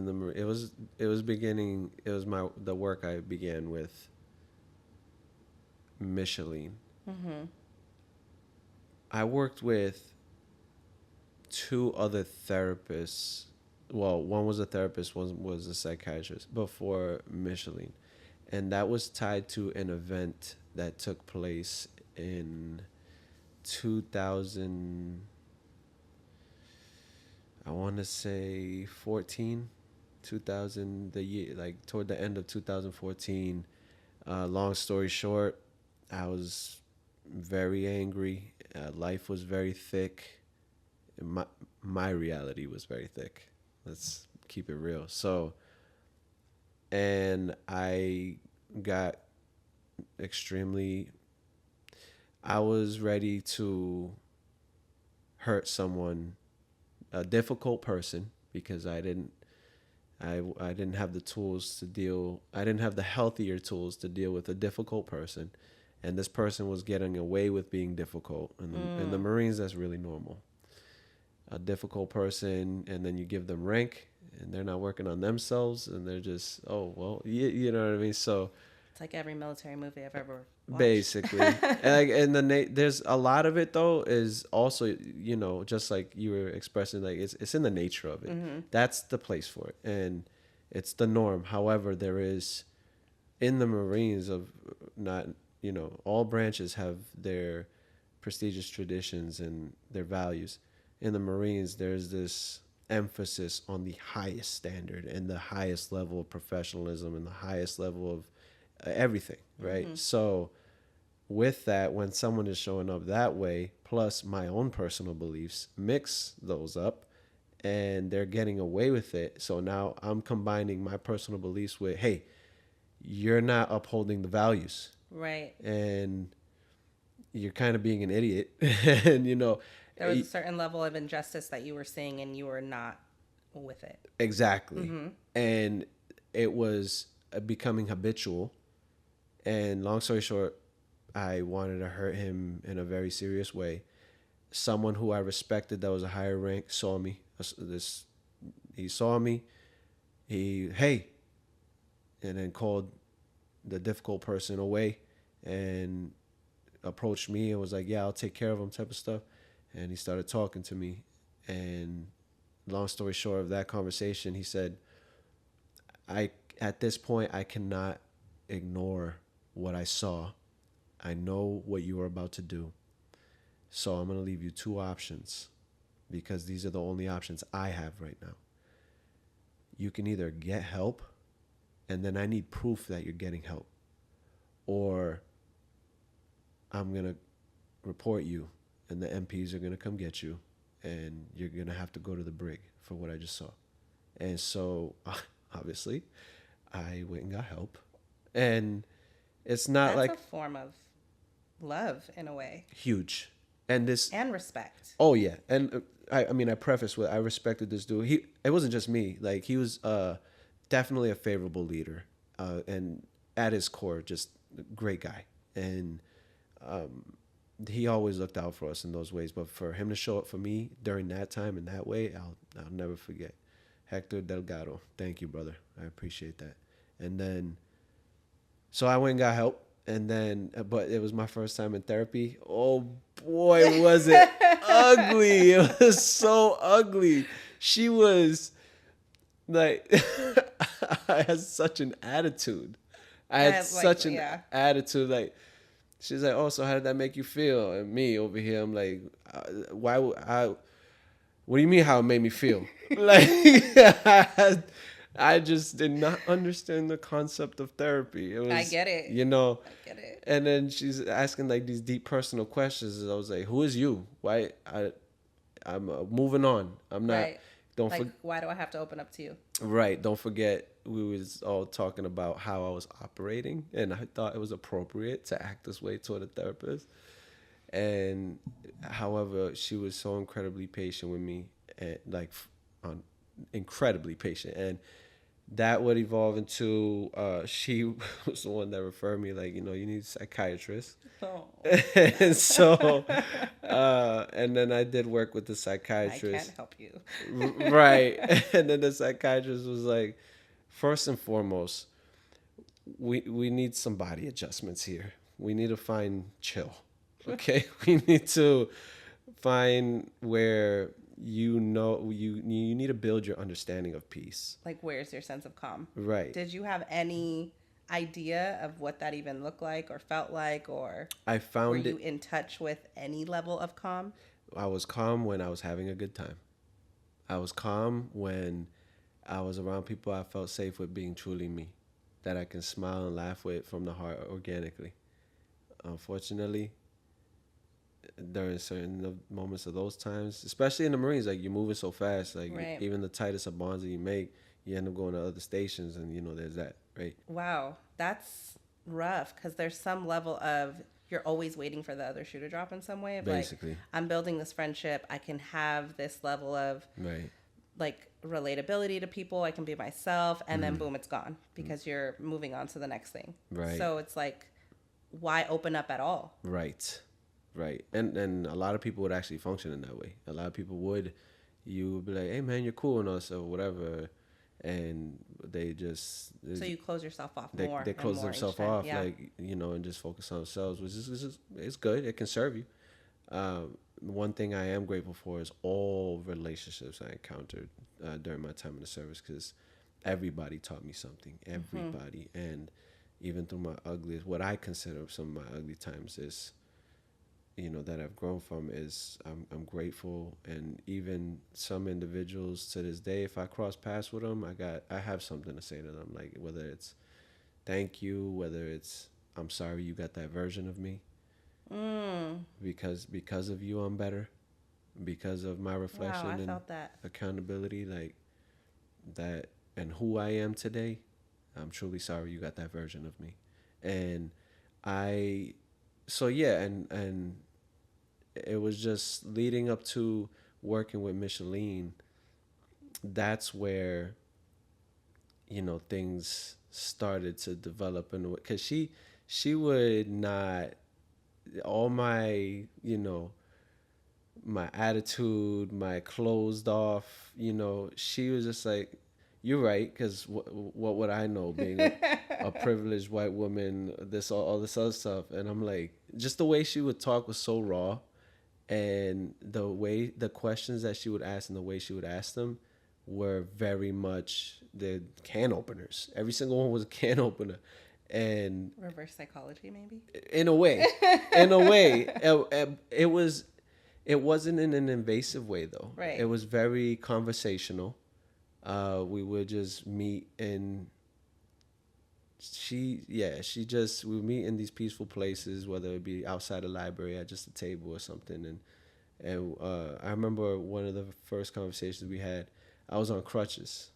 beginning. It was the work I began with Michelin. I worked with two other therapists. Well, one was a therapist, one was a psychiatrist before Michelin. And that was tied to an event that took place in 2000, I want to say 14, 2000, the year, like toward the end of 2014. Long story short, I was very angry. Life was very thick. My reality was very thick. Let's keep it real. So, and I got I was ready to hurt someone, a difficult person, because I didn't have the tools to deal. I didn't have the healthier tools to deal with a difficult person, and this person was getting away with being difficult. And in the Marines, that's really normal. A difficult person, and then you give them rank, and they're not working on themselves, and they're just, oh well, you know what I mean. So it's like every military movie I've ever watched. Basically, and there's a lot of it though is also, just like you were expressing, like it's in the nature of it. That's the place for it, and it's the norm. However, there is in the Marines of not, all branches have their prestigious traditions and their values. In the Marines, there's this emphasis on the highest standard and the highest level of professionalism and the highest level of everything, right? So with that, when someone is showing up that way, plus my own personal beliefs, mix those up, and they're getting away with it. So now I'm combining my personal beliefs with, hey, you're not upholding the values. Right. And you're kind of being an idiot. And, there was a certain level of injustice that you were seeing and you were not with it. Exactly. And it was becoming habitual. And long story short, I wanted to hurt him in a very serious way. Someone who I respected that was a higher rank saw me. He saw me. Hey, and then called the difficult person away and approached me and was like, yeah, I'll take care of him type of stuff. And he started talking to me. And long story short of that conversation, he said, at this point, I cannot ignore what I saw. I know what you are about to do. So I'm going to leave you two options because these are the only options I have right now. You can either get help, and then I need proof that you're getting help, or I'm going to report you, and the MPs are going to come get you, and you're going to have to go to the brig for what I just saw. And so, obviously, I went and got help. And it's not That's like a form of love in a way. Huge. And respect. Oh yeah. And I preface with, I respected this dude. It wasn't just me. Like, he was definitely a favorable leader, and at his core, just a great guy. And he always looked out for us in those ways. But for him to show up for me during that time in that way, I'll never forget. Hector Delgado, thank you, brother. I appreciate that. And then, so I went and got help. And then, but it was my first time in therapy. Oh boy, was it ugly. It was so ugly. She was like, I had such an attitude. Attitude. Like, She's like, oh, so how did that make you feel? And me over here, I'm like, why would I? What do you mean how it made me feel? Like, I just did not understand the concept of therapy. It I was, get it. you know, I get it. and then she's asking like these deep personal questions. And I was like, who is you? Why? I'm moving on. I'm not. Right. Don't Like, why do I have to open up to you? Right. Don't forget, we was all talking about how I was operating, and I thought it was appropriate to act this way toward a therapist. And however, she was so incredibly patient with me, and like, on incredibly patient, and that would evolve into she was the one that referred me, like, you need a psychiatrist. Oh. And so and then I did work with the I psychiatrist. can't help you. Right. And then the psychiatrist was like, first and foremost, we need some body adjustments here. We need to find chill. Okay? We need to find where you need to build your understanding of peace. Like, where's your sense of calm? Right. Did you have any idea of what that even looked like or felt like, or I were found you it. in touch with any level of calm? I was calm when I was having a good time. I was calm when I was around people I felt safe with being truly me, that I can smile and laugh with from the heart organically. Unfortunately, during certain moments of those times, especially in the Marines, like, you're moving so fast, like, Right. even the tightest of bonds that you make, you end up going to other stations, and there's that, right? Wow, that's rough, because there's some level of you're always waiting for the other shoe to drop in some way. Of Basically. like, I'm building this friendship. I can have this level of Right. like relatability to people. I can be myself, and then boom, it's gone because you're moving on to the next thing. Right. So it's like, why open up at all? Right. Right. And a lot of people would actually function in that way. A lot of people would, you would be like, hey man, you're cool and us or whatever, and they just, So you close yourself off they more. they and close more themselves each time. off, Yeah. like, and just focus on themselves, which is it's good. It can serve you. One thing I am grateful for is all relationships I encountered during my time in the service, because everybody taught me something. Everybody, and even through my ugliest, what I consider some of my ugly times is, that I've grown from, is I'm grateful. And even some individuals to this day, if I cross paths with them, I have something to say to them, like, whether it's thank you, whether it's I'm sorry you got that version of me, because of you I'm better, because of my reflection Wow, I and felt that. accountability, like that, and who I am today. I'm truly sorry you got that version of me. And I so yeah, and it was just leading up to working with Micheline. That's where things started to develop in a way, because she would not, all my my attitude, my closed off, she was just like, you're right, because what would I know, being a privileged white woman, this all this other stuff. And I'm like, just the way she would talk was so raw, and the questions that she would ask and the way she would ask them were very much the can openers. Every single one was a can opener. And Reverse psychology, maybe. in a way, it wasn't in an invasive way though. Right. It was very conversational. We would just meet, and she we would meet in these peaceful places, whether it be outside the library at just a table or something. And I remember one of the first conversations we had, I was on crutches,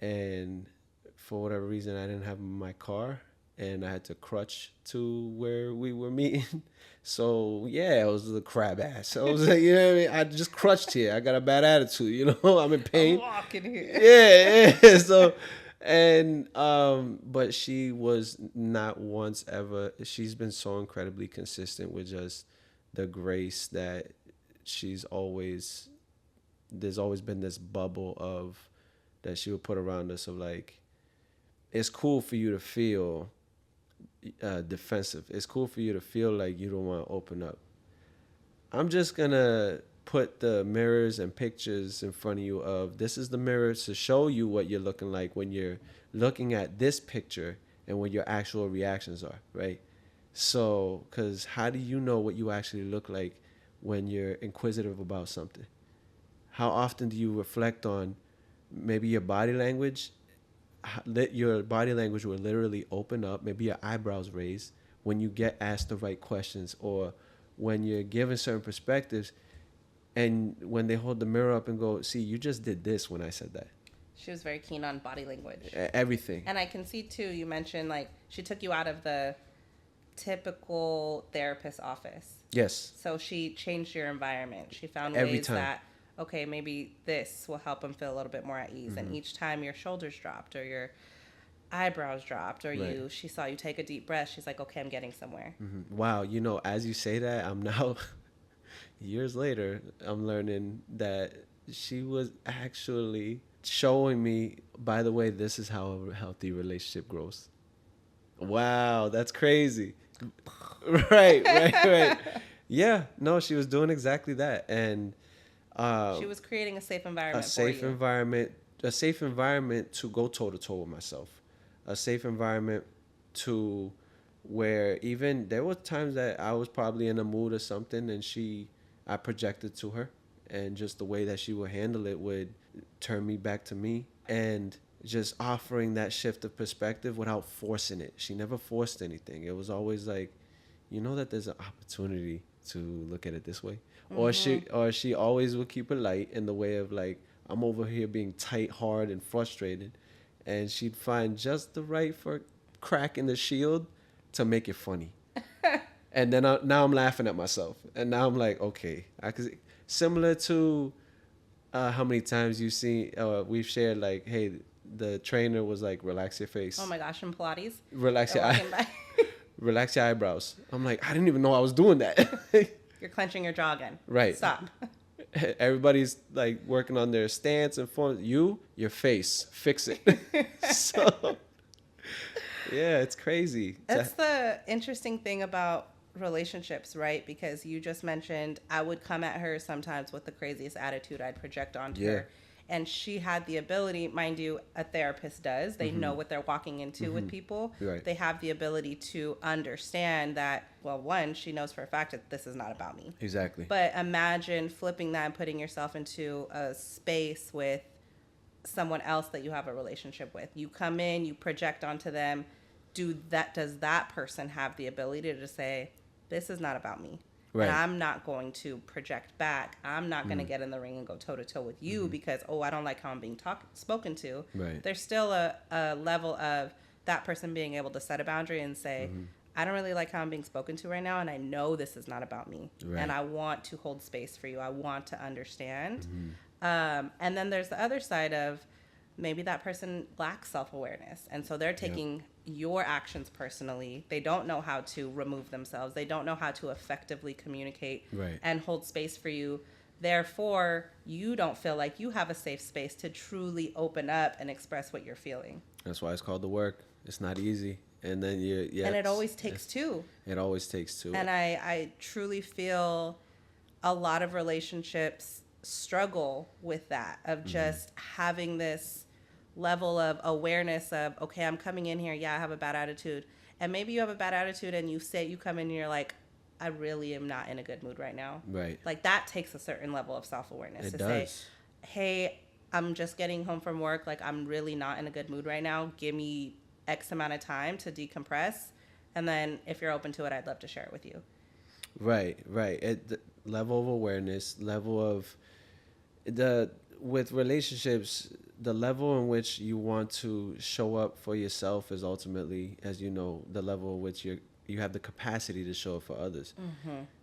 and for whatever reason I didn't have my car, and I had to crutch to where we were meeting. So yeah, I was the crab ass. I was like, what I mean? I just crutched here. I got a bad attitude, I'm in pain. I'm walking here. Yeah. So, and but she was not once ever. She's been so incredibly consistent with just the grace that there's always been this bubble of that she would put around us, of like, it's cool for you to feel defensive. It's cool for you to feel like you don't want to open up. I'm just gonna put the mirrors and pictures in front of you of, this is the mirror to show you what you're looking like when you're looking at this picture and what your actual reactions are, right? So, because how do you know what you actually look like when you're inquisitive about something? How often do you reflect on maybe your body language? Your body language will literally open up, maybe your eyebrows raise when you get asked the right questions, or when you're given certain perspectives, and when they hold the mirror up and go, see, you just did this when I said that. She was very keen on body language. Everything. And I can see, too, you mentioned, like, she took you out of the typical therapist office. Yes. So she changed your environment. She found Every ways time. that, okay, maybe this will help them feel a little bit more at ease. And each time your shoulders dropped or your eyebrows dropped or she saw you take a deep breath, she's like, okay, I'm getting somewhere. Wow. As you say that, I'm now, years later, I'm learning that she was actually showing me, by the way, this is how a healthy relationship grows. Wow, that's crazy. Right. Yeah, no, she was doing exactly that. And She was creating a safe environment a safe environment to go toe to toe with myself, a safe environment to where even there were times that I was probably in a mood or something, and I projected to her, and just the way that she would handle it would turn me back to me, and just offering that shift of perspective without forcing it. She never forced anything. It was always like, that there's an opportunity to look at it this way. Or she always would keep it light in the way of like, I'm over here being tight, hard, and frustrated, and she'd find just the right for crack in the shield to make it funny. And then now I'm laughing at myself, and now I'm like, okay, similar to how many times we've shared like, hey, the trainer was like, relax your face. Oh my gosh, in Pilates. Relax relax your eyebrows. I'm like, I didn't even know I was doing that. You're clenching your jaw again. Right. Stop. Everybody's like working on their stance and form. Your face, fix it. So, yeah, it's crazy. That's the interesting thing about relationships, right? Because you just mentioned I would come at her sometimes with the craziest attitude I'd project onto her. And she had the ability, mind you, a therapist does. They know what they're walking into with people. Right. They have the ability to understand that, well, one, she knows for a fact that this is not about me. Exactly. But imagine flipping that and putting yourself into a space with someone else that you have a relationship with. You come in, you project onto them. Does that person have the ability to say, this is not about me? Right. And I'm not going to project back. I'm not going to get in the ring and go toe-to-toe with you because, I don't like how I'm being spoken to. Right. There's still a level of that person being able to set a boundary and say, I don't really like how I'm being spoken to right now, and I know this is not about me. Right. And I want to hold space for you. I want to understand. And then there's the other side of maybe that person lacks self-awareness. And so they're taking your actions personally. They don't know how to remove themselves. They don't know how to effectively communicate and hold space for you. Therefore, you don't feel like you have a safe space to truly open up and express what you're feeling. That's why it's called the work. It's not easy. And then and it always takes two. It always takes two. And I truly feel a lot of relationships struggle with that, of just having this level of awareness of, okay, I'm coming in here, I have a bad attitude. And maybe you have a bad attitude and you come in and you're like, I really am not in a good mood right now. Right. Like that takes a certain level of self-awareness it to does. say, hey, I'm just getting home from work. Like I'm really not in a good mood right now. Give me X amount of time to decompress. And then if you're open to it, I'd love to share it with you. Right. The level of awareness, with relationships, the level in which you want to show up for yourself is ultimately, as you know, the level in which you have the capacity to show up for others.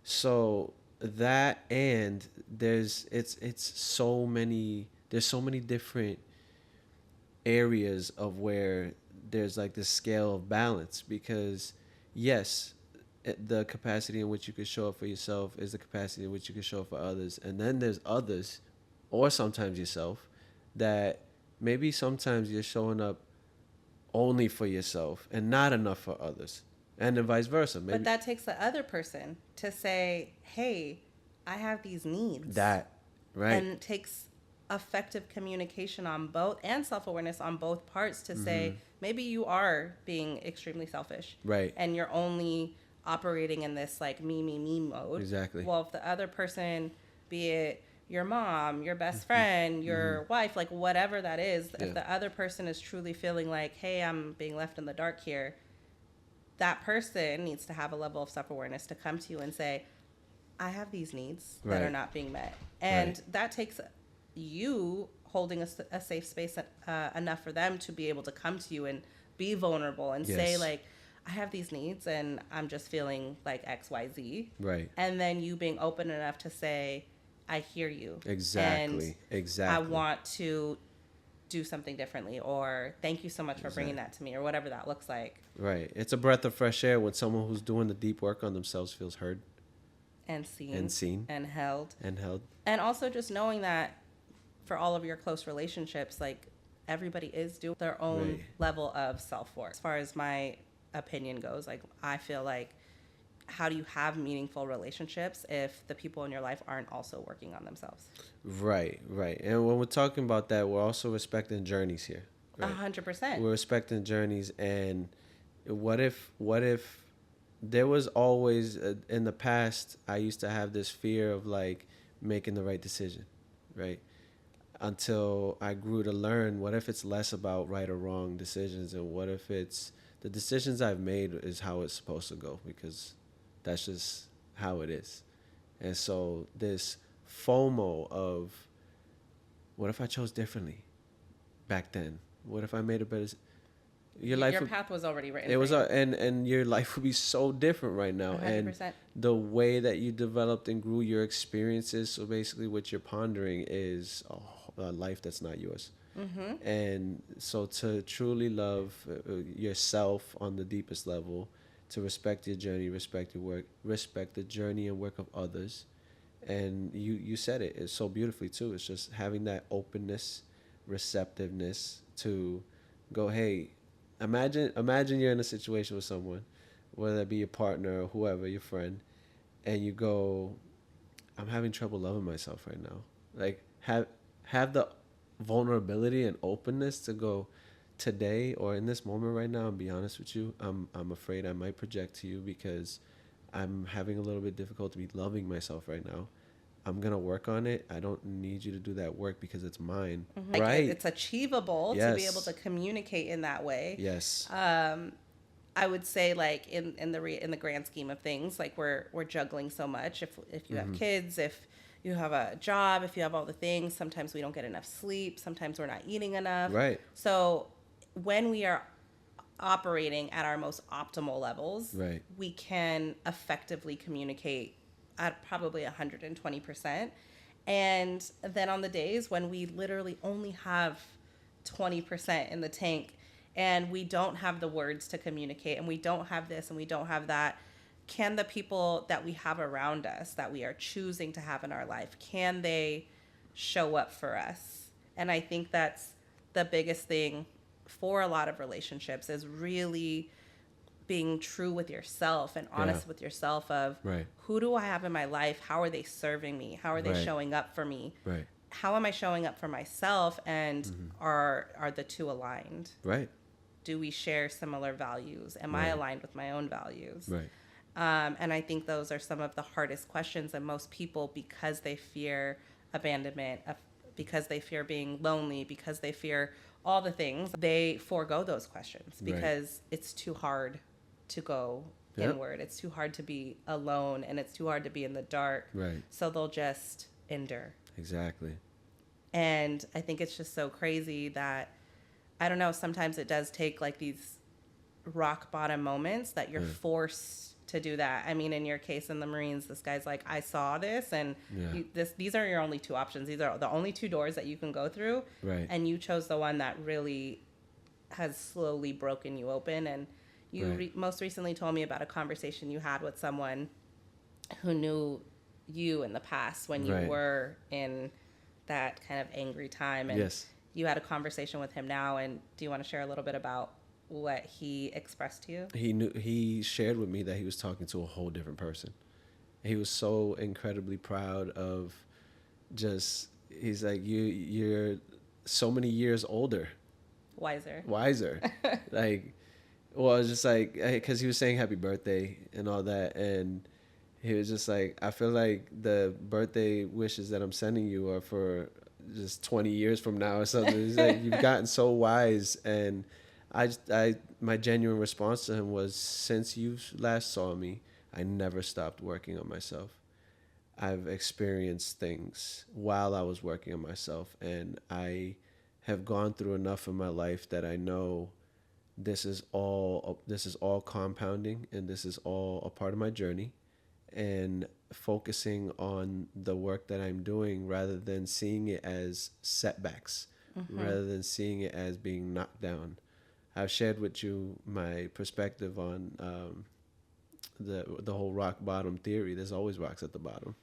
So that, and there's so many different areas of where there's like this scale of balance, because yes, the capacity in which you can show up for yourself is the capacity in which you can show up for others. And then there's others, or sometimes yourself, that maybe sometimes you're showing up only for yourself and not enough for others, and then vice versa. But that takes the other person to say, hey, I have these needs. Right. And it takes effective communication on both, and self-awareness on both parts to say, maybe you are being extremely selfish. Right. And you're only operating in this like me mode. Exactly. Well, if the other person, be it your mom, your best friend, your wife, like whatever that is, Yeah. if the other person is truly feeling like, hey, I'm being left in the dark here, that person needs to have a level of self-awareness to come to you and say, I have these needs that are not being met. And that takes you holding a safe space enough for them to be able to come to you and be vulnerable and say like, I have these needs and I'm just feeling like XYZ. Right. And then you being open enough to say, I hear you. Exactly. And I want to do something differently, or thank you so much for bringing that to me, or whatever that looks like. Right. It's a breath of fresh air when someone who's doing the deep work on themselves feels heard And seen. And held. And also just knowing that for all of your close relationships, like everybody is doing their own level of self-worth. As far as my opinion goes, like I feel like, how do you have meaningful relationships if the people in your life aren't also working on themselves? Right. And when we're talking about that, we're also respecting journeys here. 100%. We're respecting journeys. And what if there was always in the past, I used to have this fear of like making the right decision, right? Until I grew to learn, what if it's less about right or wrong decisions, and what if it's the decisions I've made is how it's supposed to go, because that's just how it is. And so this FOMO of, what if I chose differently back then? What if I made a better? Your path was already written. It was, and your life would be so different right now. 100%. And the way that you developed and grew your experiences. So basically, what you're pondering is a life that's not yours. Mm-hmm. And so to truly love yourself on the deepest level, to respect your journey, respect your work, respect the journey and work of others. And you said it's so beautifully too. It's just having that openness, receptiveness to go, hey, imagine you're in a situation with someone, whether that be your partner or whoever, your friend, and you go, I'm having trouble loving myself right now. Like have the vulnerability and openness to go, today or in this moment right now, and be honest with you, I'm afraid I might project to you because I'm having a little bit difficult to be loving myself right now. I'm gonna work on it. I don't need you to do that work because it's mine. Mm-hmm. Like right? It's achievable to be able to communicate in that way. Yes. I would say, like in the grand scheme of things, like we're juggling so much. If you have kids, if you have a job, if you have all the things, sometimes we don't get enough sleep. Sometimes we're not eating enough. Right. So when we are operating at our most optimal levels, we can effectively communicate at probably 120%. And then on the days when we literally only have 20% in the tank and we don't have the words to communicate and we don't have this and we don't have that, can the people that we have around us, that we are choosing to have in our life, can they show up for us? And I think that's the biggest thing for a lot of relationships, is really being true with yourself and honest with yourself of who do I have in my life? How are they serving me? How are they showing up for me? How am I showing up for myself? And are the two aligned? Do we share similar values? Am I aligned with my own values? And I think those are some of the hardest questions. And most people, because they fear abandonment, because they fear being lonely, because they fear all the things, they forego those questions because it's too hard to go inward. It's too hard to be alone, and it's too hard to be in the dark. So they'll just endure. Exactly. And I think it's just so crazy that, I don't know, sometimes it does take like these rock bottom moments that you're forced to do that. I mean, in your case in the Marines, this guy's like, I saw this, and these are your only two options. These are the only two doors that you can go through. And you chose the one that really has slowly broken you open. And you most recently told me about a conversation you had with someone who knew you in the past when you were in that kind of angry time. And you had a conversation with him now. And do you want to share a little bit about what he expressed to you? He shared with me that he was talking to a whole different person. He was so incredibly proud of he's like, you're so many years older. Wiser. Like, Well, it's just like, because he was saying happy birthday and all that, and he was just like, I feel like the birthday wishes that I'm sending you are for just 20 years from now or something. He's like, you've gotten so wise. And my genuine response to him was, since you last saw me, I never stopped working on myself. I've experienced things while I was working on myself, and I have gone through enough in my life that I know this is all compounding, and this is all a part of my journey, and focusing on the work that I'm doing rather than seeing it as setbacks, rather than seeing it as being knocked down. I've shared with you my perspective on the whole rock bottom theory. There's always rocks at the bottom.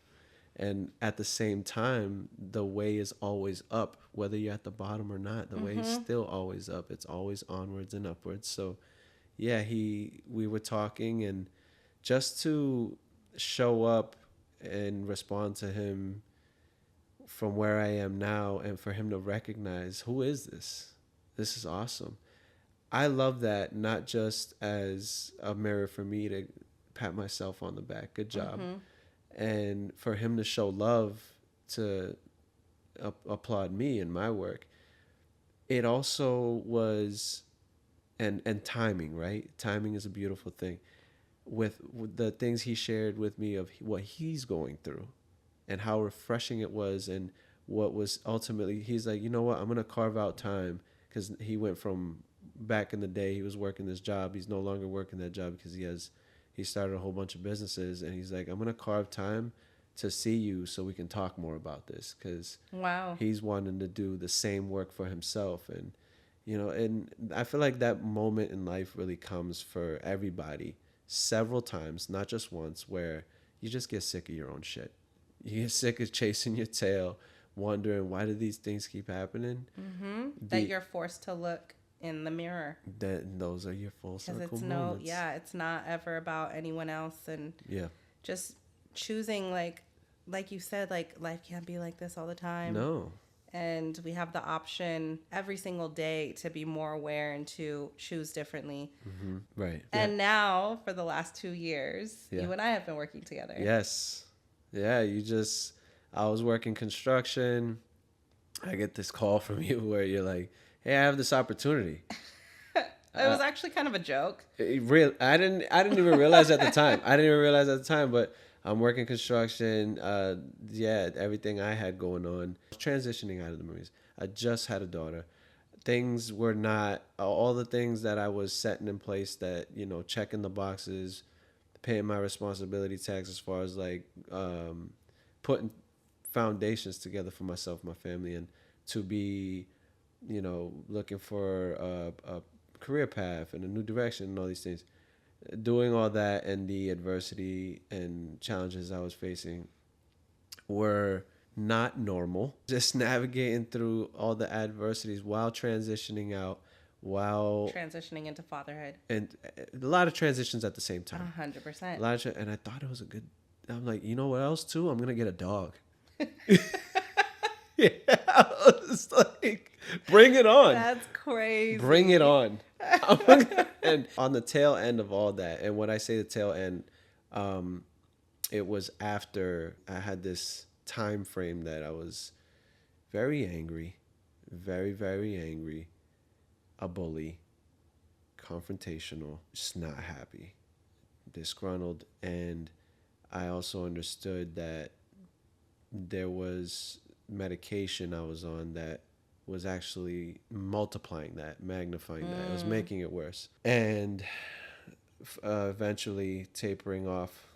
And at the same time, the way is always up, whether you're at the bottom or not. The way is still always up. It's always onwards and upwards. So, yeah, we were talking, and just to show up and respond to him from where I am now, and for him to recognize, who is this? This is awesome. I love that, not just as a mirror for me to pat myself on the back. Good job. And for him to show love, to applaud me and my work. It also was, and timing, right? Timing is a beautiful thing. With the things he shared with me of what he's going through and how refreshing it was, and what was ultimately, he's like, you know what, I'm going to carve out time, because he went from, back in the day, he was working this job. He's no longer working that job because he started a whole bunch of businesses, and he's like, I'm going to carve time to see you so we can talk more about this, because Wow. he's wanting to do the same work for himself. And, and I feel like that moment in life really comes for everybody several times, not just once, where you just get sick of your own shit. You get sick of chasing your tail, wondering, why do these things keep happening? That you're forced to look in the mirror. Those are your full circle Because moments. it's not ever about anyone else, and Yeah. just choosing, like you said, like, life can't be like this all the time. No. And we have the option every single day to be more aware and to choose differently. Right. And now, for the last 2 years, Yeah. you and I have been working together. Yes. Yeah, I was working construction. I get this call from you where you're like, hey, I have this opportunity. It was actually kind of a joke. I didn't even realize at the time. But I'm working construction. Everything I had going on. I was transitioning out of the Marines. I just had a daughter. Things were not all the things that I was setting in place, that, checking the boxes, paying my responsibility tax, as far as like putting foundations together for myself, my family, and to be, looking for a career path and a new direction and all these things. Doing all that, and the adversity and challenges I was facing were not normal. Just navigating through all the adversities while transitioning out, while Transitioning into fatherhood. and a lot of transitions at the same time. 100%. And I thought it was a good. I'm like, you know what else too? I'm gonna get a dog. Yeah, I was like, bring it on. That's crazy. Bring it on. And on the tail end of all that, and when I say the tail end, it was after I had this time frame that I was very angry, very, very angry, a bully, confrontational, just not happy, disgruntled. And I also understood that there was medication I was on that was actually multiplying that, magnifying that. It was making it worse. And eventually tapering off,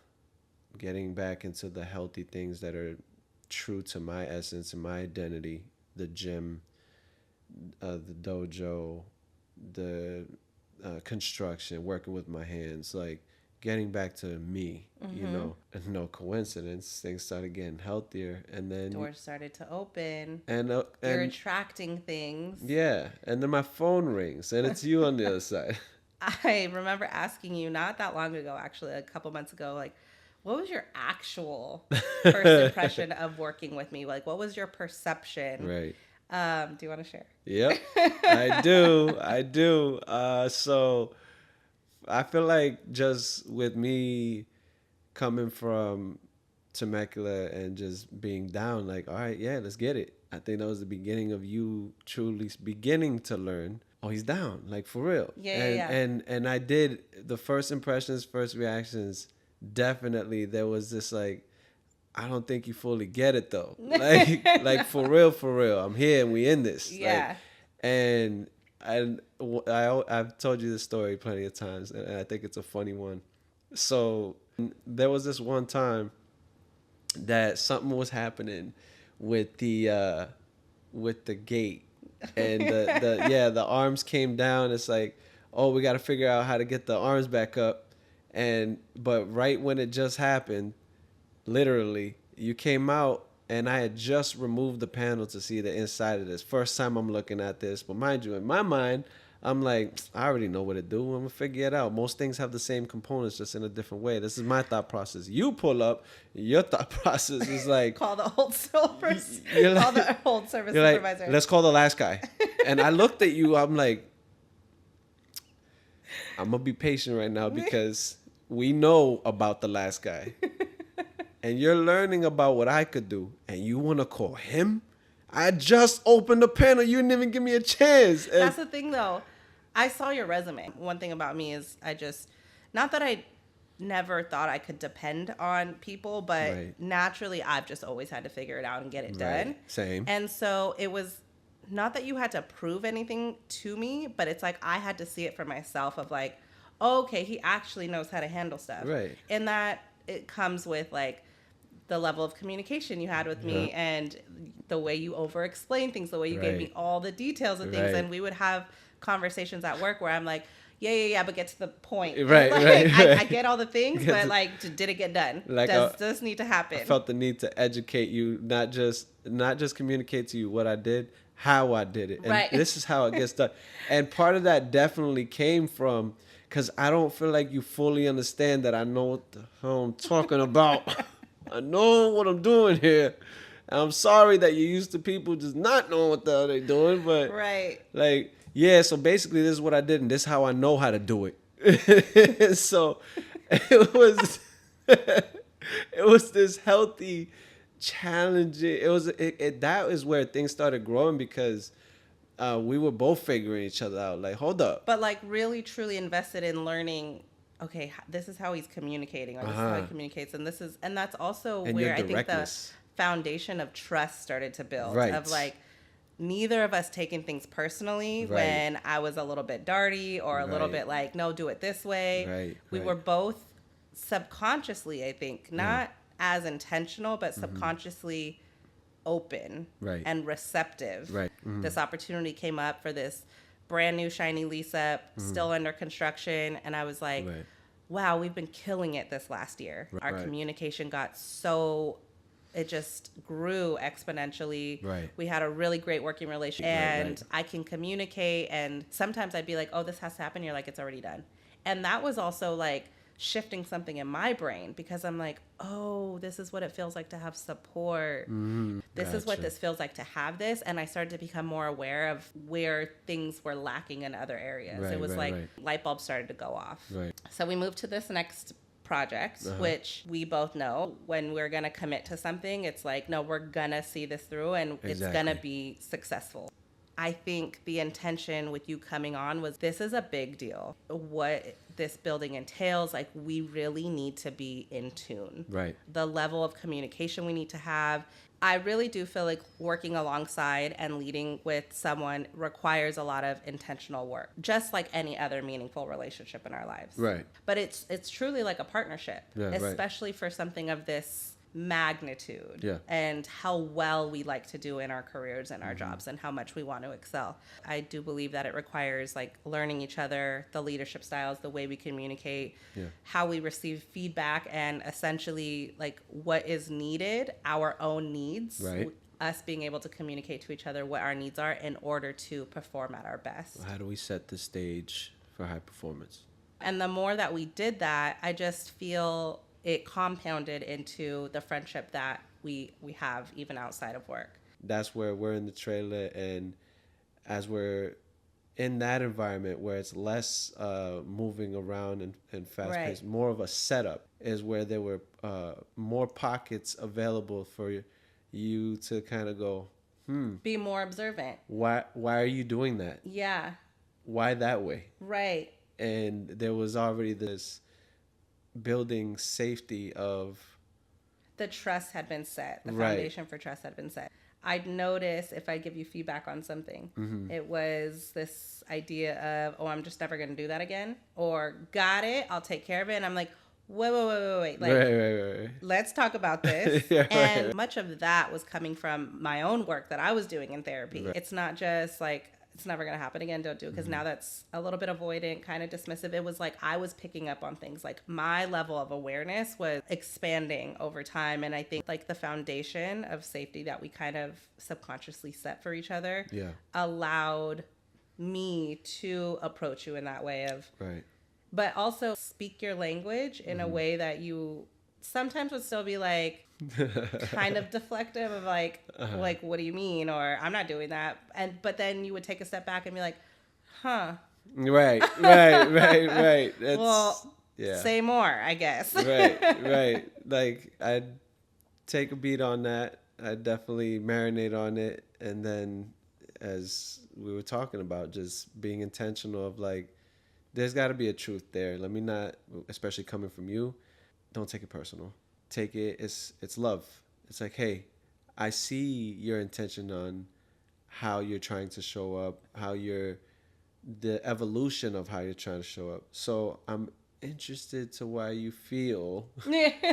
getting back into the healthy things that are true to my essence and my identity: the gym, the dojo, the construction, working with my hands, like getting back to me, and no coincidence, things started getting healthier, and then Doors started to open. and You're attracting things. yeah, and then my phone rings, and it's you on the other side. I remember asking you not that long ago, actually, a couple months ago, like, what was your actual first impression of working with me? Like, what was your perception? Right. Do you want to share? Yep. I do. So I feel like just with me coming from Temecula and just being down, like, all right, yeah, let's get it. I think that was the beginning of you truly beginning to learn. Oh, he's down, like for real. And I did the first impressions, first reactions. Definitely, there was this like, I don't think you fully get it though. Like for real. I'm here and we in this. Yeah. Like, and I've told you this story plenty of times, and I think it's a funny one. So there was this one time that something was happening with the gate, and the arms came down. It's like, oh, we got to figure out how to get the arms back up, but right when it just happened, literally, you came out and I had just removed the panel to see the inside of this. First time I'm looking at this, but mind you, in my mind, I'm like, I already know what to do. I'm gonna figure it out. Most things have the same components, just in a different way. This is my thought process. You pull up, your thought process is like, call the old service. Call the old service supervisor. Like, let's call the last guy. And I looked at you. I'm like, I'm gonna be patient right now because we know about the last guy, and you're learning about what I could do, and you want to call him. I just opened the panel. You didn't even give me a chance. And that's the thing, though. I saw your resume. One thing about me is not that I never thought I could depend on people, but naturally I've just always had to figure it out and get it done. Same. And so it was not that you had to prove anything to me, but it's like I had to see it for myself of like, oh, okay, he actually knows how to handle stuff. Right. And that it comes with like the level of communication you had with me and the way you over-explained things, the way you gave me all the details of things. And we would have conversations at work where I'm like, yeah, but get to the point. I get all the things, but like, did it get done? Like, does this need to happen? I felt the need to educate you, not just communicate to you what I did, how I did it. And this is how it gets done. And part of that definitely came from, because I don't feel like you fully understand that I know what the hell I'm talking about. I know what I'm doing here. And I'm sorry that you're used to people just not knowing what the hell they're doing, but like, yeah, so basically this is what I did, and this is how I know how to do it. So it was this healthy, challenging. That is where things started growing because we were both figuring each other out. Like, hold up. But like really, truly invested in learning, okay, this is how he's communicating, or this is how he communicates. And that's also where I think the foundation of trust started to build. Of like, neither of us taking things personally when I was a little bit darty or a little bit like, no, do it this way. We were both subconsciously, I think, not as intentional, but subconsciously open and receptive. This opportunity came up for this brand new shiny lease up, still under construction. And I was like, wow, we've been killing it this last year. Our communication got it just grew exponentially. We had a really great working relationship, and I can communicate. And sometimes I'd be like, oh, this has to happen. You're like, it's already done. And that was also like shifting something in my brain because I'm like, oh, this is what it feels like to have support. This is what this feels like to have this. And I started to become more aware of where things were lacking in other areas. It was light bulbs started to go off. So we moved to this next project, which we both know when we're going to commit to something, it's like, no, we're going to see this through and it's going to be successful. I think the intention with you coming on was this is a big deal. What this building entails, like we really need to be in tune. The level of communication we need to have. I really do feel like working alongside and leading with someone requires a lot of intentional work, just like any other meaningful relationship in our lives. But it's truly like a partnership, especially for something of this magnitude and how well we like to do in our careers and our jobs and how much we want to excel. I do believe that it requires like learning each other, the leadership styles, the way we communicate, how we receive feedback, and essentially like what is needed, our own needs, us being able to communicate to each other what our needs are in order to perform at our best. How do we set the stage for high performance? And the more that we did that, I just feel it compounded into the friendship that we have even outside of work. That's where we're in the trailer, and as we're in that environment where it's less moving around and fast paced, Right. more of a setup, is where there were more pockets available for you to kind of go, Be more observant. why are you doing that? Yeah. Why that way? Right. And there was already this building safety of The trust had been set. The right. foundation for trust had been set. I'd notice if I give you feedback on something, it was this idea of, oh, I'm just never going to do that again. Or, got it, I'll take care of it. And I'm like, wait. Like, Right. let's talk about this. Yeah, And right. much of that was coming from my own work that I was doing in therapy. Right. It's not just like, it's never going to happen again, don't do it. Because now that's a little bit avoidant, kind of dismissive. It was like I was picking up on things. Like my level of awareness was expanding over time. And I think like the foundation of safety that we kind of subconsciously set for each other Yeah. allowed me to approach you in that way of, Right. but also speak your language in a way that you sometimes would still be like kind of deflective of like what do you mean, or I'm not doing that, but then you would take a step back and be like, huh, Right. That's, well, yeah. say more, I guess. Right. Like I'd take a beat on that. I'd definitely marinate on it, and then as we were talking about, just being intentional of like, there's got to be a truth there. Let me not, especially coming from you, don't take it personal. Take it, it's love. It's like, hey, I see your intention on how you're trying to show up, the evolution of how you're trying to show up. So I'm interested to why you feel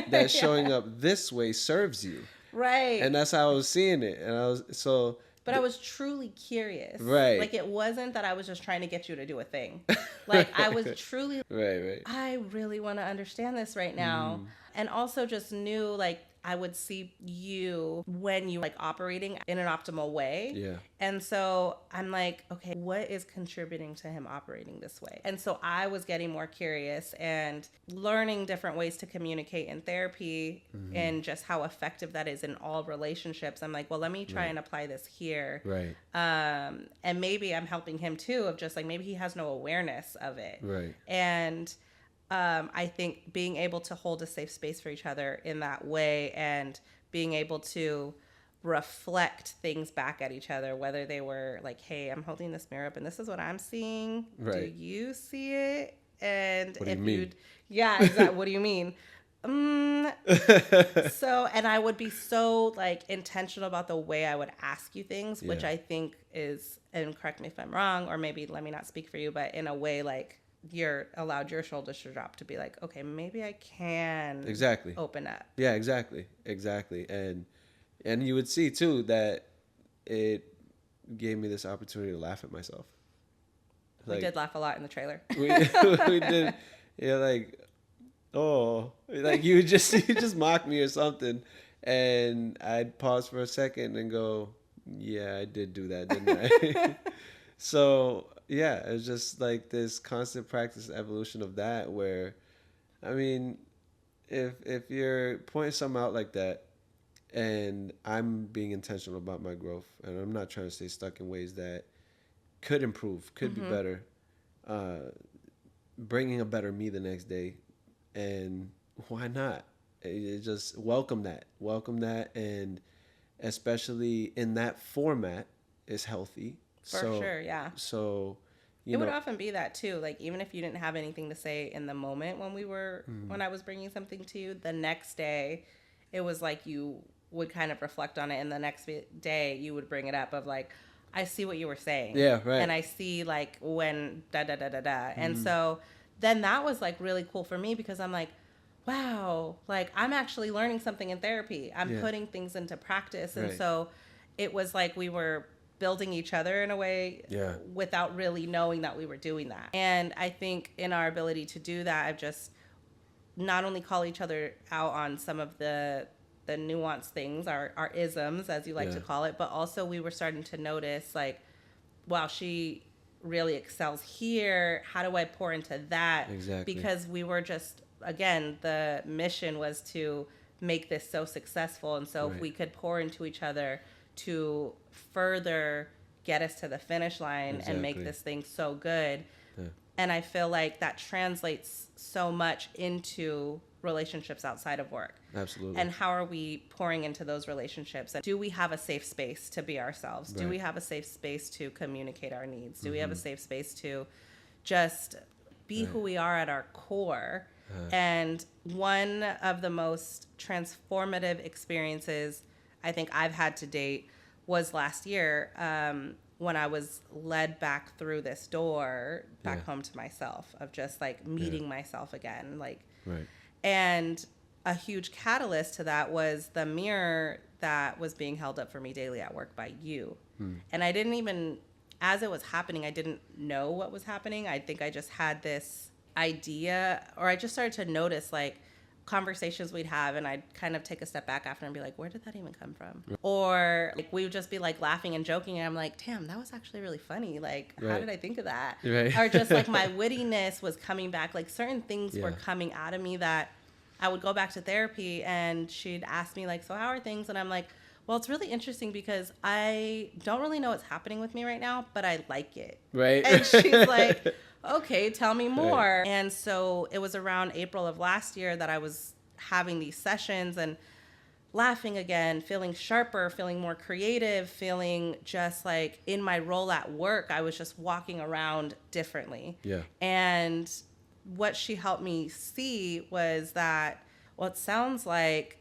that showing up this way serves you. Right. And that's how I was seeing it. And I was, so. But I was truly curious. Right. Like it wasn't that I was just trying to get you to do a thing. Like I was truly Right. I really want to understand this right now. And also just knew like I would see you when you like operating in an optimal way. Yeah. And so I'm like, okay, what is contributing to him operating this way? And so I was getting more curious and learning different ways to communicate in therapy and just how effective that is in all relationships. I'm like, well, let me try and apply this here. Right. And maybe I'm helping him too, of just like maybe he has no awareness of it. Right. And I think being able to hold a safe space for each other in that way and being able to reflect things back at each other, whether they were like, hey, I'm holding this mirror up and this is what I'm seeing. Right. Do you see it? And what do if you mean? you'd, yeah, exactly. What do you mean? So, and I would be so like intentional about the way I would ask you things, which I think is, and correct me if I'm wrong, or maybe let me not speak for you, but in a way like you're allowed your shoulders to drop to be like, okay, maybe I can open up. Yeah, exactly. And you would see too that it gave me this opportunity to laugh at myself. Like, we did laugh a lot in the trailer. we did. Yeah, like, oh, like you just mock me or something, and I'd pause for a second and go, yeah, I did do that, didn't I? So yeah, it's just like this constant practice evolution of that, where, I mean, if you're pointing something out like that, and I'm being intentional about my growth, and I'm not trying to stay stuck in ways that could improve, could be better, bringing a better me the next day, and why not? It just welcome that, and especially in that format is healthy. For sure, yeah. So, it would often be that too. Like even if you didn't have anything to say in the moment when I was bringing something to you, the next day, it was like you would kind of reflect on it, and the next day you would bring it up of like, I see what you were saying. Yeah, right. And I see like when and so then that was like really cool for me because I'm like, wow, like I'm actually learning something in therapy. I'm putting things into practice, and so it was like we were building each other in a way without really knowing that we were doing that. And I think in our ability to do that, I've just not only call each other out on some of the nuanced things, our isms, as you like to call it, but also we were starting to notice like, wow, she really excels here. How do I pour into that? Exactly. Because we were just, again, the mission was to make this so successful. And so if we could pour into each other to further get us to the finish line and make this thing so good. Yeah. And I feel like that translates so much into relationships outside of work. Absolutely. And how are we pouring into those relationships? And do we have a safe space to be ourselves? Do we have a safe space to communicate our needs? Do we have a safe space to just be who we are at our core? And one of the most transformative experiences I think I've had to date was last year, when I was led back through this door back home to myself, of just like meeting myself again. Like, and a huge catalyst to that was the mirror that was being held up for me daily at work by you. And I didn't even, as it was happening, I didn't know what was happening. I think I just had this idea, or I just started to notice like conversations we'd have, and I'd kind of take a step back after and be like, where did that even come from? Or like we would just be like laughing and joking, and I'm like, damn, that was actually really funny. Like, how did I think of that? Or just like my wittiness was coming back. Like certain things were coming out of me that I would go back to therapy, and she'd ask me like, so how are things? And I'm like, well, it's really interesting because I don't really know what's happening with me right now, but I like it. And she's like, okay, tell me more. And so it was around April of last year that I was having these sessions and laughing again, feeling sharper, feeling more creative, feeling just like in my role at work, I was just walking around differently. And what she helped me see was that, well, it sounds like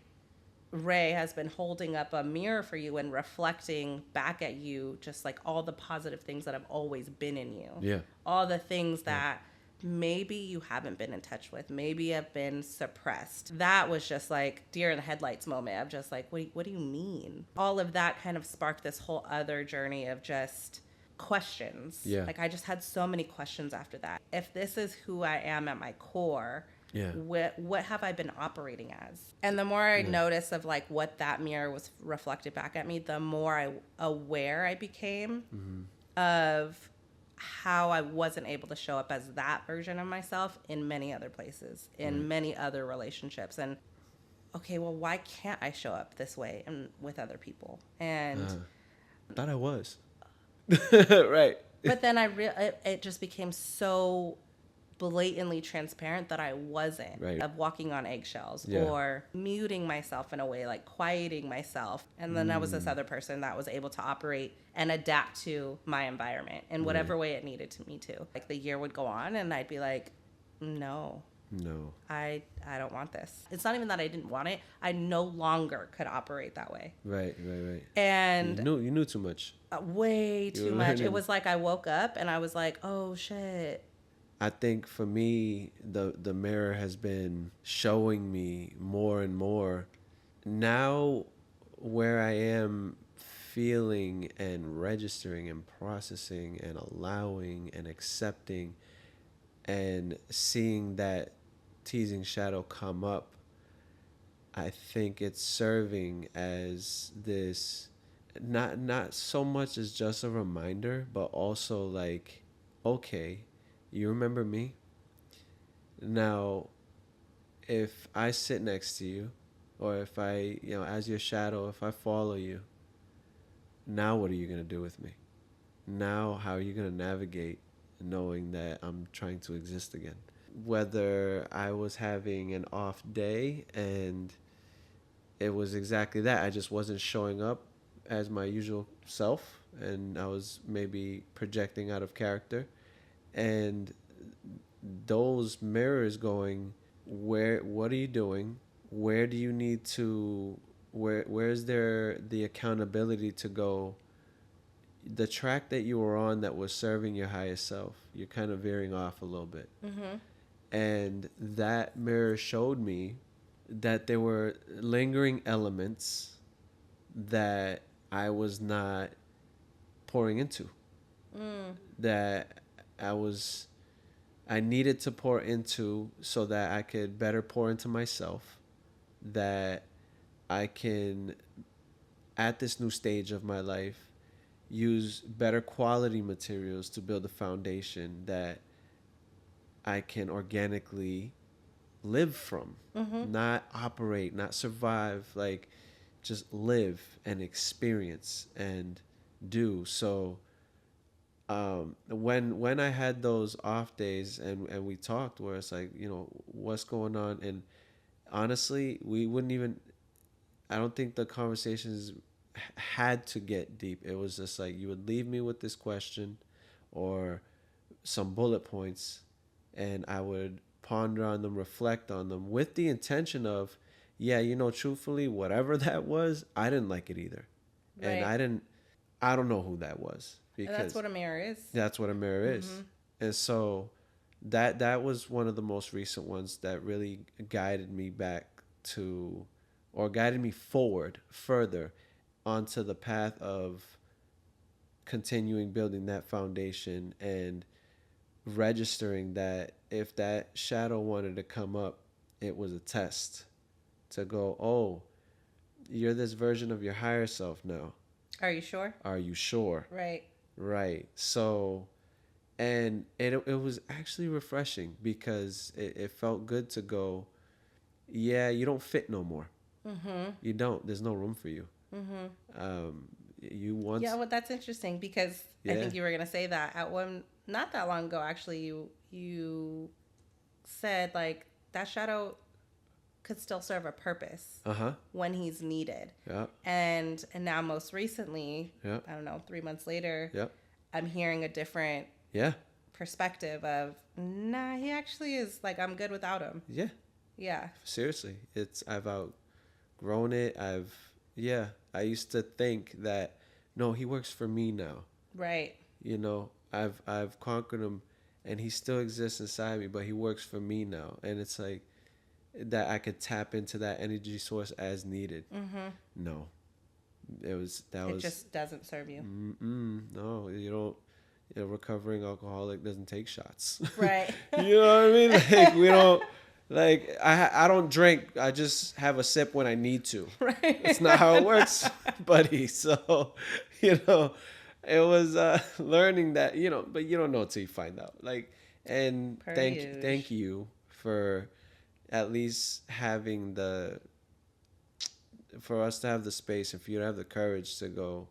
Ray has been holding up a mirror for you and reflecting back at you just like all the positive things that have always been in you. All the things that maybe you haven't been in touch with, maybe have been suppressed. That was just like deer in the headlights moment of just like, what do you mean? All of that kind of sparked this whole other journey of just questions. Like I just had so many questions after that. If this is who I am at my core, what have I been operating as? And the more I noticed of like what that mirror was reflected back at me, the more aware I became of how I wasn't able to show up as that version of myself in many other places, in many other relationships. And okay, well, why can't I show up this way and with other people? And I thought I was. But then it just became so blatantly transparent that I wasn't, of walking on eggshells or muting myself in a way, like quieting myself. And then I was this other person that was able to operate and adapt to my environment in whatever way it needed me to. Like the year would go on and I'd be like, no, I don't want this. It's not even that I didn't want it. I no longer could operate that way. And you knew too much. Way too much. It was like I woke up and I was like, oh shit. I think for me, the mirror has been showing me more and more now where I am feeling and registering and processing and allowing and accepting and seeing that teasing shadow come up. I think it's serving as this, not so much as just a reminder, but also like, okay, you remember me? Now, if I sit next to you, or if I, as your shadow, if I follow you, now what are you going to do with me? Now, how are you going to navigate knowing that I'm trying to exist again? Whether I was having an off day and it was exactly that, I just wasn't showing up as my usual self, and I was maybe projecting out of character. And those mirrors going, what are you doing? Where do you need to, where's there the accountability to go? The track that you were on that was serving your highest self, you're kind of veering off a little bit. And that mirror showed me that there were lingering elements that I was not pouring into. That I needed to pour into so that I could better pour into myself, that I can, at this new stage of my life, use better quality materials to build a foundation that I can organically live from, not operate, not survive, like just live and experience and do. So When I had those off days and we talked, where it's like, what's going on, and honestly, we wouldn't even. I don't think the conversations had to get deep. It was just like you would leave me with this question, or some bullet points, and I would ponder on them, reflect on them, with the intention of, yeah, truthfully, whatever that was, I didn't like it either, and Right. I don't know who that was, And that's because what a mirror is. that's what a mirror is. And so that was one of the most recent ones that really guided me back to, or guided me forward further onto the path of continuing building that foundation, and registering that if that shadow wanted to come up, it was a test to go, oh, you're this version of your higher self now. Are you sure? Are you sure? Right. Right. So, and it was actually refreshing, because it felt good to go, yeah, you don't fit no more. You don't. There's no room for you. You once. Yeah, well, that's interesting, because I think you were gonna say that at one not that long ago. Actually, you said like that shadow could still serve a purpose when he's needed. Yeah. And now most recently, Yeah. I don't know, 3 months later, Yeah. I'm hearing a different perspective of, nah, he actually is like, I'm good without him. Yeah. Yeah. Seriously, I've outgrown it. I used to think that, no, he works for me now. Right. I've conquered him, and he still exists inside me, but he works for me now. And it's like that I could tap into that energy source as needed. No, it just doesn't serve you. No, you don't. A recovering alcoholic doesn't take shots. Right. You know what I mean? Like, we don't. Like, I don't drink. I just have a sip when I need to. Right. That's not how it works, buddy. So, it was learning that, but you don't know until you find out. Like, and thank you for at least having for us to have the space, and for you to have the courage to go,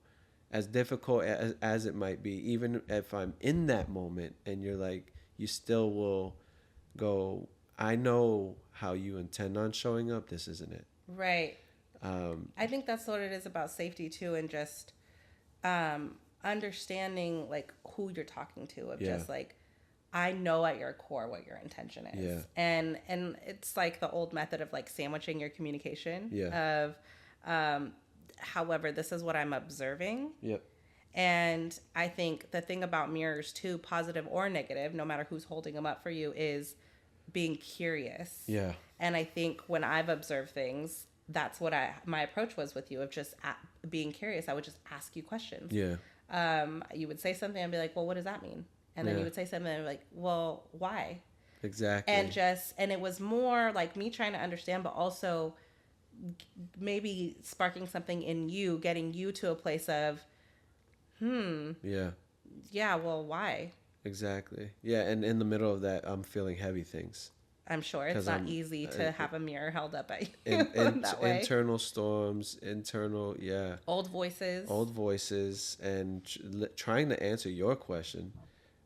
as difficult as it might be, even if I'm in that moment, and you're like, you still will go, I know how you intend on showing up. This isn't it. Right. I think that's what it is about safety too, and just understanding like who you're talking to, of just like, I know at your core what your intention is. Yeah. And it's like the old method of like sandwiching your communication. Yeah. Of however, this is what I'm observing. Yep. And I think the thing about mirrors too, positive or negative, no matter who's holding them up for you, is being curious. Yeah. And I think when I've observed things, that's what my approach was with you, of just being curious. I would just ask you questions. Yeah. You would say something and be like, well, what does that mean? And then you would say something and be like, well, why? Exactly. And it was more like me trying to understand, but also maybe sparking something in you, getting you to a place of, yeah, well, why? Exactly. Yeah, and in the middle of that, I'm feeling heavy things. I'm sure it's not easy to have a mirror held up at you that way. Internal storms, Old voices, and trying to answer your question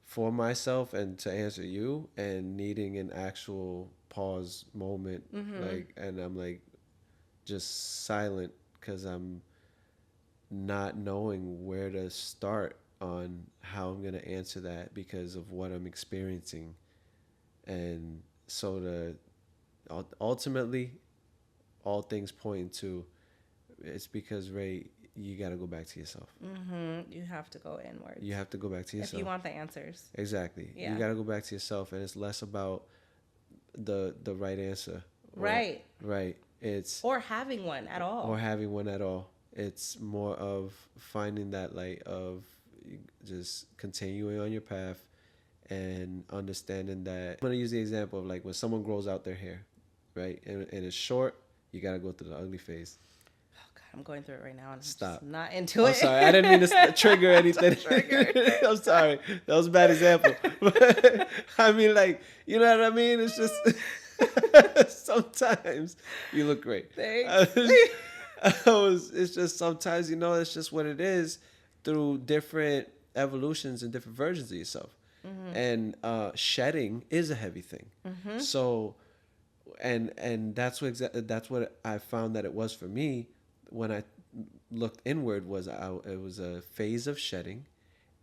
for myself, and to answer you, and needing an actual pause moment, and I'm like just silent, because I'm not knowing where to start on how I'm going to answer that, because of what I'm experiencing. And so ultimately, all things point to, it's because, Ray, you got to go back to yourself. You have to go inwards. You have to go back to yourself if you want the answers. Exactly. Yeah. You got to go back to yourself, and it's less about the right answer. Right. It's or having one at all. It's more of finding that light, of just continuing on your path, and understanding that. I'm going to use the example of like when someone grows out their hair, right? And it's short, you got to go through the ugly phase. Oh, God, I'm going through it right now, and I'm Stop. just not into it. I'm sorry. I didn't mean to trigger anything. I'm sorry. That was a bad example. But, I mean, like, you know what I mean? It's just sometimes you look great. Thanks. It's just sometimes, it's just what it is, through different evolutions and different versions of yourself. And shedding is a heavy thing. So and that's what I found that it was for me when I looked inward. It was a phase of shedding,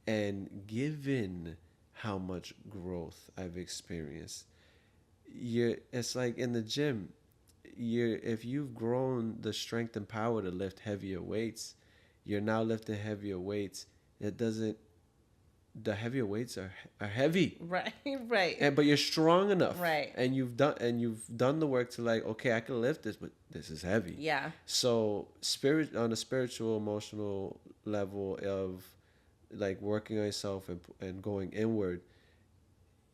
and given how much growth I've experienced, it's like in the gym, if you've grown the strength and power to lift heavier weights, you're now lifting heavier weights. It doesn't The heavier weights are heavy, Right. Right. but you're strong enough, Right. and you've done the work to, like, okay, I can lift this, but this is heavy. Yeah. So on a spiritual, emotional level of, like, working on yourself and going inward,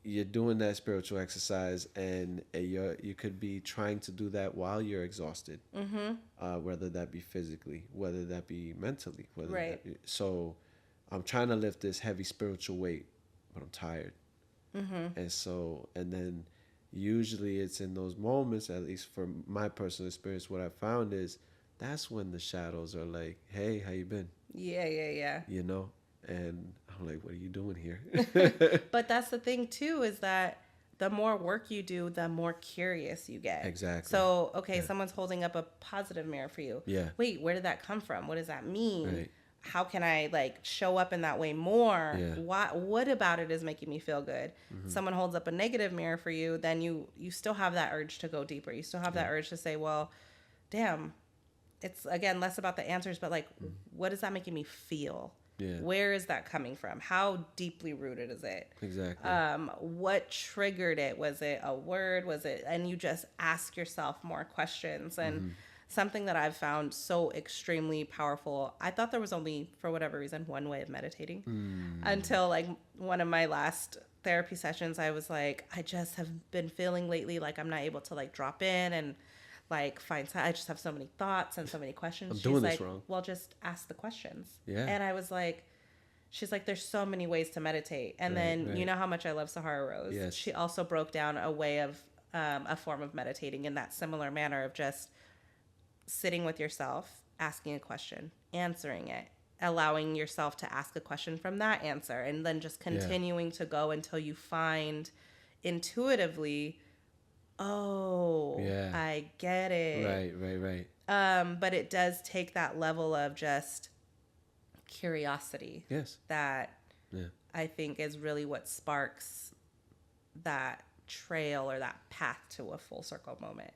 you're doing that spiritual exercise, and you could be trying to do that while you're exhausted, whether that be physically, whether that be mentally, Right. so I'm trying to lift this heavy spiritual weight, but I'm tired. And then usually it's in those moments, at least for my personal experience, what I found is that's when the shadows are like, hey, how you been? Yeah. Yeah. Yeah. You know? And I'm like, what are you doing here? But that's the thing too, is that the more work you do, the more curious you get. Exactly. So, okay, someone's holding up a positive mirror for you. Yeah. Wait, where did that come from? What does that mean? Right. How can I, like, show up in that way more? Yeah. What about it is making me feel good? Someone holds up a negative mirror for you, then you still have that urge to go deeper. You still have that urge to say, well, damn, it's, again, less about the answers, but, like, what is that making me feel? Yeah. Where is that coming from? How deeply rooted is it? Exactly. What triggered it? Was it a word? Was it? And you just ask yourself more questions. And something that I've found so extremely powerful, I thought there was only, for whatever reason, one way of meditating, until, like, one of my last therapy sessions. I was like, I just have been feeling lately like I'm not able to, like, drop in and, like, I just have so many thoughts and so many questions. I'm doing this like, wrong. well, just ask the questions. Yeah. And I was like, she's like, there's so many ways to meditate. And then you know how much I love Sahara Rose. Yes. She also broke down a way of, a form of meditating in that similar manner of just sitting with yourself, asking a question, answering it, allowing yourself to ask a question from that answer, and then just continuing to go until you find intuitively, oh, I get it. Right. But it does take that level of just curiosity. Yes. That I think is really what sparks that trail or that path to a full circle moment.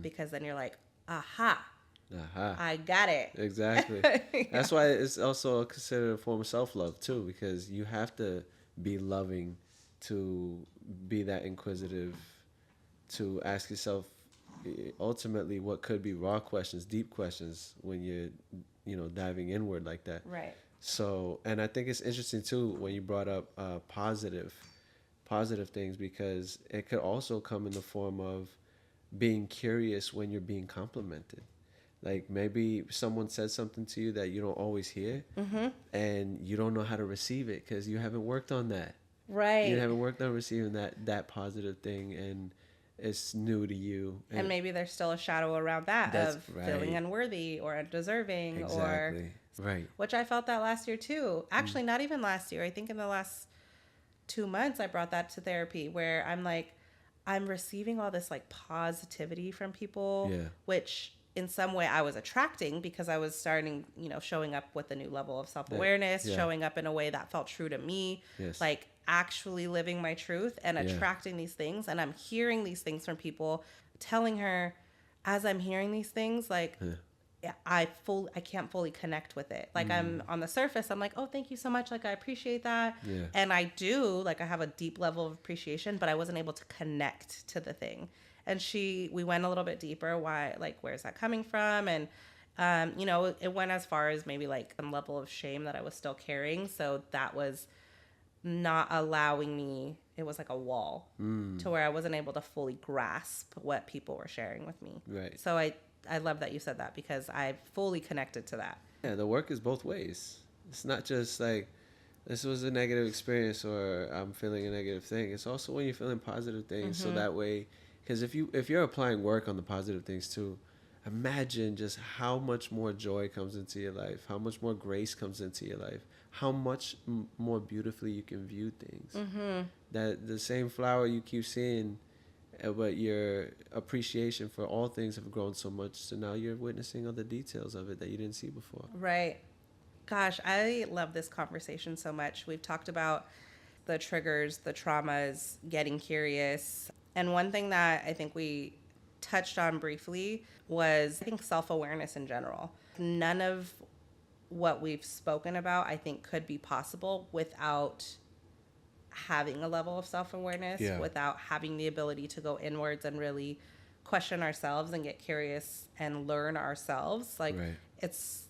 Because then you're like, aha, I got it. Exactly. That's why it's also considered a form of self-love too, because you have to be loving to be that inquisitive, to ask yourself ultimately what could be raw questions, deep questions, when you're, diving inward like that. Right. So, and I think it's interesting too when you brought up positive things, because it could also come in the form of being curious when you're being complimented. Like, maybe someone says something to you that you don't always hear, and you don't know how to receive it because you haven't worked on that. Right. You haven't worked on receiving that positive thing, and it's new to you. And maybe there's still a shadow around that of feeling unworthy or undeserving. Exactly. Right. Which I felt that last year too. Actually, not even last year. I think in the last 2 months, I brought that to therapy, where I'm like, I'm receiving all this, like, positivity from people, which in some way I was attracting because I was starting, showing up with a new level of self-awareness, showing up in a way that felt true to me, like actually living my truth and attracting these things. And I'm hearing these things from people, telling her, as I'm hearing these things, like, I can't fully connect with it. Like, I'm on the surface, I'm like, oh, thank you so much. Like, I appreciate that. And I do, like, I have a deep level of appreciation, but I wasn't able to connect to the thing. And we went a little bit deeper. Why, like, where's that coming from? And, it went as far as maybe, like, some level of shame that I was still carrying. So that was not allowing me, it was like a wall to where I wasn't able to fully grasp what people were sharing with me. Right. So I love that you said that, because I fully connected to that. Yeah, the work is both ways. It's not just like, this was a negative experience or I'm feeling a negative thing. It's also when you're feeling positive things. So that way, because if you're applying work on the positive things too, imagine just how much more joy comes into your life, how much more grace comes into your life, how much more beautifully you can view things. That the same flower you keep seeing, but your appreciation for all things have grown so much, so now you're witnessing other details of it that you didn't see before. Right. Gosh, I love this conversation so much. We've talked about the triggers, the traumas, getting curious. And one thing that I think we touched on briefly was, I think, self-awareness in general. None of what we've spoken about, I think, could be possible without having a level of self-awareness, without having the ability to go inwards and really question ourselves and get curious and learn ourselves. Like, it's,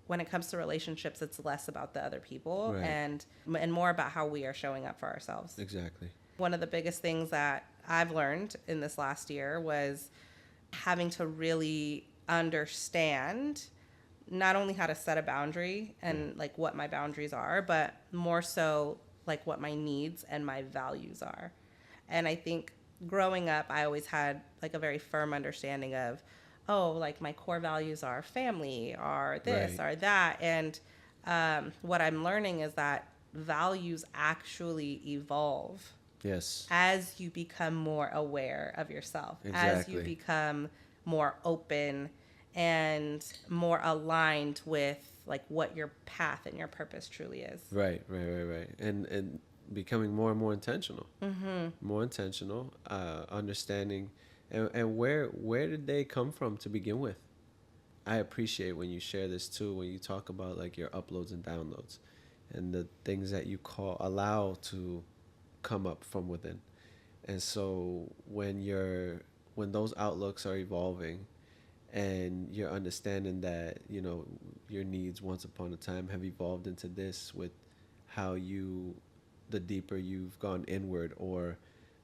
when it comes to relationships, it's less about the other people and more about how we are showing up for ourselves. Exactly. One of the biggest things that I've learned in this last year was having to really understand not only how to set a boundary and like what my boundaries are, but more so like what my needs and my values are. And I think growing up, I always had like a very firm understanding of, oh, like my core values are family, are this, or that. And what I'm learning is that values actually evolve. Yes. As you become more aware of yourself, as you become more open and more aligned with like what your path and your purpose truly is. Right. And becoming more and more intentional. More intentional, understanding. And where did they come from to begin with? I appreciate when you share this too, when you talk about like your uploads and downloads and the things that you allow to come up from within. And so when those outlooks are evolving and you're understanding that, you know, your needs once upon a time have evolved into this, with how the deeper you've gone inward, or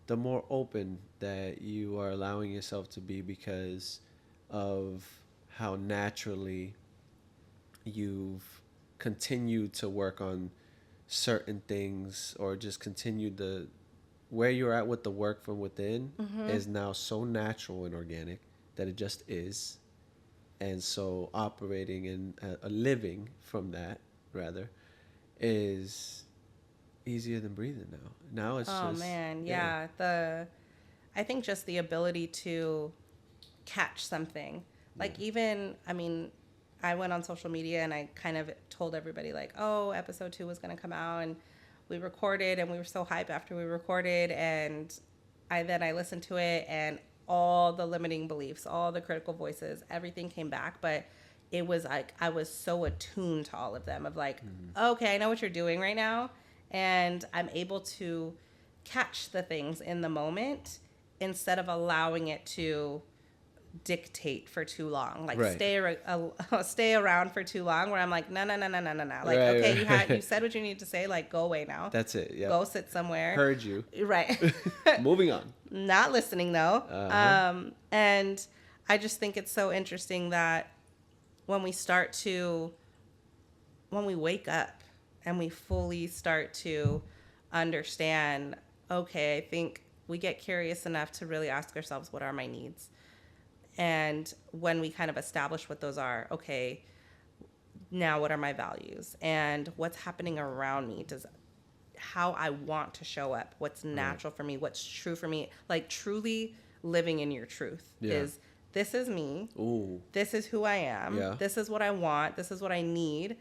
the more open that you are allowing yourself to be because of how naturally you've continued to work on certain things, or just continued where you're at with the work from within is now so natural and organic that it just is. And so operating and living from that, rather, is easier than breathing now. Now it's oh man, yeah. I think just the ability to catch something. Like even, I mean, I went on social media and I kind of told everybody like, oh, episode 2 was going to come out, and we recorded and we were so hyped after we recorded, and I listened to it, and all the limiting beliefs, all the critical voices, everything came back, but it was like I was so attuned to all of them of like, okay, I know what you're doing right now, and I'm able to catch the things in the moment instead of allowing it to dictate for too long, like stay around for too long, where I'm like, no, like, okay, you said what you need to say, like, go away now, that's it. Yeah, go sit somewhere. Heard you. Right. Moving on. Not listening though. And I just think it's so interesting that when we wake up and we fully start to understand, okay, I think we get curious enough to really ask ourselves, what are my needs? And when we kind of establish what those are, okay, now what are my values? And what's happening around me? How I want to show up, what's natural for me, what's true for me, like truly living in your truth is, this is me. Ooh. This is who I am. Yeah. This is what I want. This is what I need.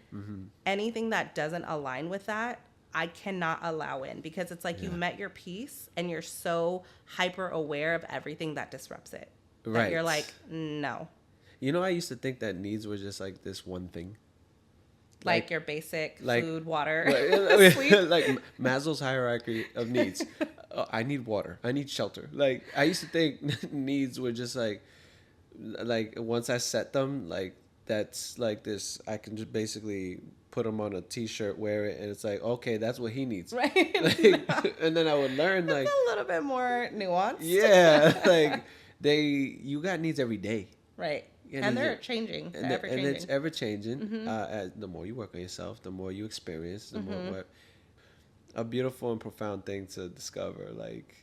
Anything that doesn't align with that, I cannot allow in, because it's like you met your peace and you're so hyper aware of everything that disrupts it. That you're like, no. You know, I used to think that needs were just like this one thing. Like your basic food, water, sleep. Like Maslow's hierarchy of needs. I need water. I need shelter. Like, I used to think needs were just like once I set them, like that's like this, I can just basically put them on a t-shirt, wear it, and it's like, okay, that's what he needs. Right. Like, and then I would learn like a little bit more nuanced. Yeah. Like you got needs every day. Right. And they're changing. They're ever changing. And it's ever changing. As the more you work on yourself, the more you experience, the more work. A beautiful and profound thing to discover. Like,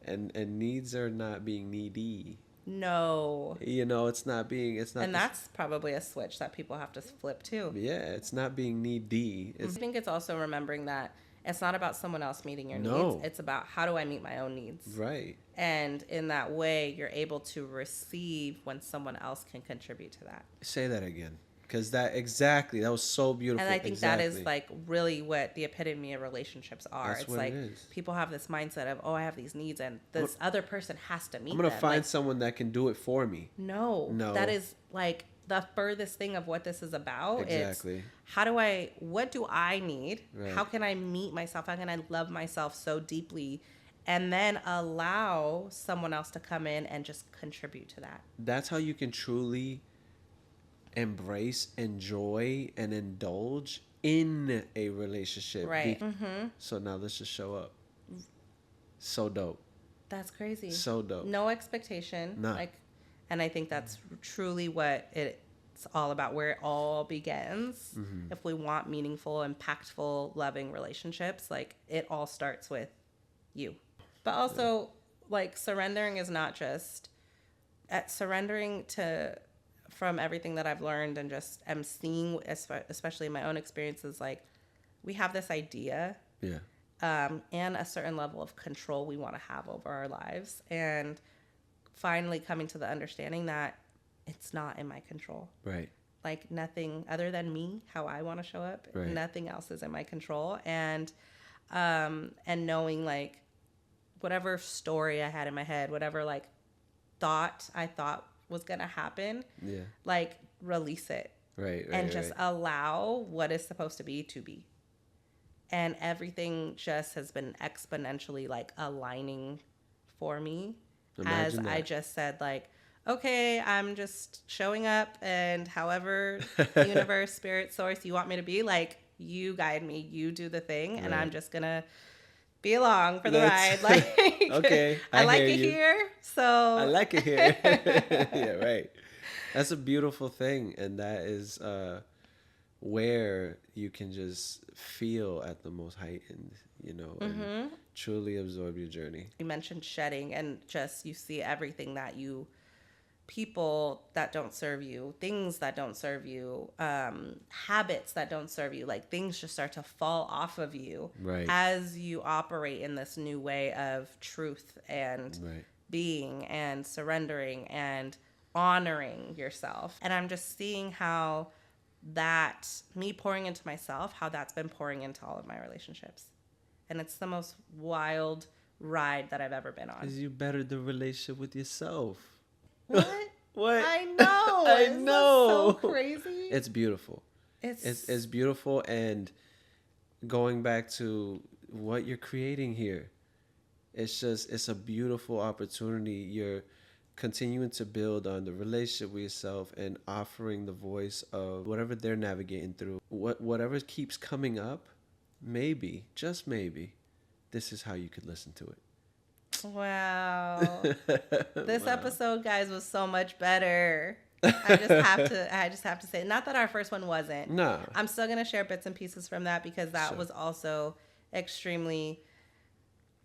and needs are not being needy. No. It's not being, it's not And this, that's probably a switch that people have to flip too. yeah, it's not being needy. I think it's also remembering that it's not about someone else meeting your needs. No. It's about how do I meet my own needs? Right. And in that way, you're able to receive when someone else can contribute to that. Say that again. Because that was so beautiful. And I think that is like really what the epitome of relationships are. That's it's what like it is. people have this mindset of, oh, I have these needs and this other person has to meet I'm going to them. find Like, someone that can do it for me. no. That is like the furthest thing of what this is about. Exactly. It's what do I need? Right. How can I meet myself? How can I love myself so deeply? And then allow someone else to come in and just contribute to that. That's how you can truly embrace, enjoy, and indulge in a relationship. Right. So now let's just show up. So dope. That's crazy. So dope. No expectation. No. And I think that's truly what it's all about, where it all begins. Mm-hmm. If we want meaningful, impactful, loving relationships, like it all starts with you. But also, like, surrendering is not just surrendering from everything that I've learned and just am seeing, especially in my own experiences, like we have this idea and a certain level of control we want to have over our lives. And finally coming to the understanding that it's not in my control. Right. Like nothing other than me, how I want to show up, right. Nothing else is in my control. And knowing like whatever story I had in my head, whatever like I thought was going to happen, like release it. Right. And just allow what is supposed to be. And everything just has been exponentially like aligning for me. Imagine that. I just said like, okay, I'm just showing up and however universe, spirit, source you want me to be, like you guide me, you do the thing, and I'm just going to be along for the ride. Like, okay. I like it here. So I like it here. Yeah, right. That's a beautiful thing. And that is where you can just feel at the most heightened, and truly absorb your journey. You mentioned shedding, and just you see everything that people that don't serve you, things that don't serve you, habits that don't serve you, like things just start to fall off of you as you operate in this new way of truth and being and surrendering and honoring yourself. And I'm just seeing how that me pouring into myself, how that's been pouring into all of my relationships. And it's the most wild ride that I've ever been on. Because you bettered the relationship with yourself. What? What? I know. I know. So crazy. It's beautiful. It's beautiful. And going back to what you're creating here, it's a beautiful opportunity. You're continuing to build on the relationship with yourself and offering the voice of whatever they're navigating through. Whatever keeps coming up, maybe, just maybe, this is how you could listen to it. Wow. This episode, guys, was so much better. I just have to say, not that our first one wasn't. No. I'm still going to share bits and pieces from that because that was also extremely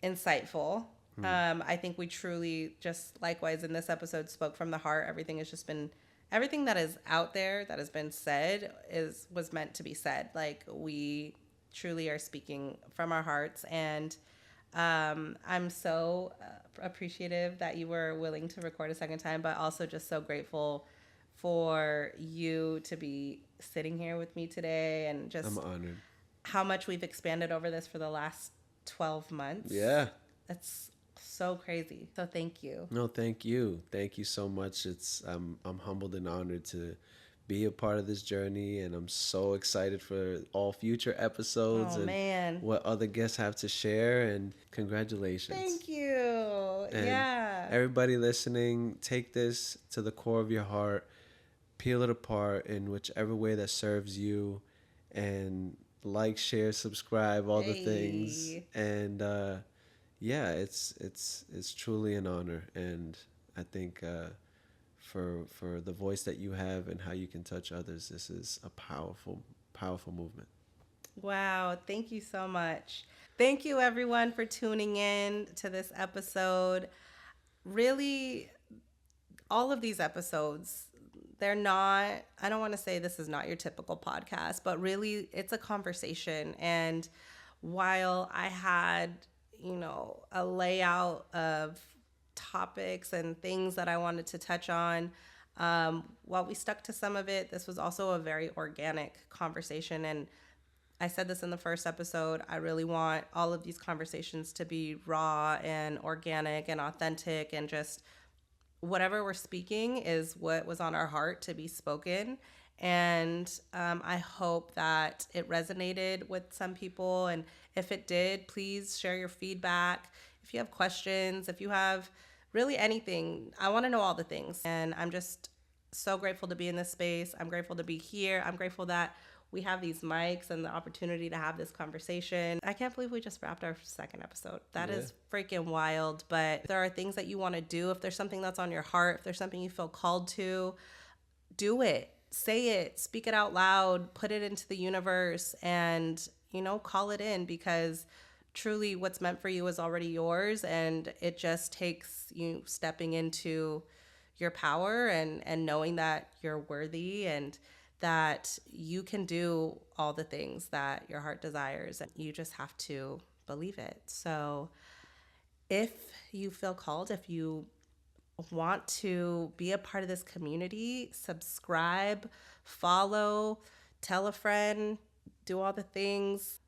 insightful. I think we truly just likewise in this episode spoke from the heart. Everything that is out there that has been said was meant to be said. Like we truly are speaking from our hearts, and I'm so appreciative that you were willing to record a second time, but also just so grateful for you to be sitting here with me today, and just I'm honored how much we've expanded over this for the last 12 months. Yeah. That's so crazy. So thank you. No, thank you. Thank you so much. I'm humbled and honored to be a part of this journey, and I'm so excited for all future episodes what other guests have to share, and congratulations. Thank you. And yeah. Everybody listening, take this to the core of your heart, peel it apart in whichever way that serves you, and like, share, subscribe, all the things. And it's truly an honor, and I think for the voice that you have and how you can touch others, this is a powerful movement. Wow, thank you so much. Thank you everyone for tuning in to this episode. Really, all of these episodes, they're not, I don't want to say this is not your typical podcast, but really it's a conversation. And while I had, a layout of topics and things that I wanted to touch on, while we stuck to some of it, this was also a very organic conversation. And I said this in the first episode. I really want all of these conversations to be raw and organic and authentic, and just whatever we're speaking is what was on our heart to be spoken. And I hope that it resonated with some people. And if it did, please share your feedback. If you have questions, if you have really anything, I want to know all the things. And I'm just so grateful to be in this space. I'm grateful to be here. I'm grateful that we have these mics and the opportunity to have this conversation. I can't believe we just wrapped our second episode. That is freaking wild. But if there are things that you want to do, if there's something that's on your heart, if there's something you feel called to, do it. Say it. Speak it out loud. Put it into the universe and, call it in, because truly what's meant for you is already yours. And it just takes you stepping into your power and knowing that you're worthy and that you can do all the things that your heart desires. And you just have to believe it. So if you feel called, if you want to be a part of this community, subscribe, follow, tell a friend, do all the things.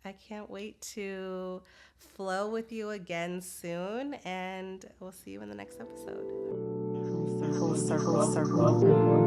I can't wait to flow with you again soon, and we'll see you in the next episode. Full circle.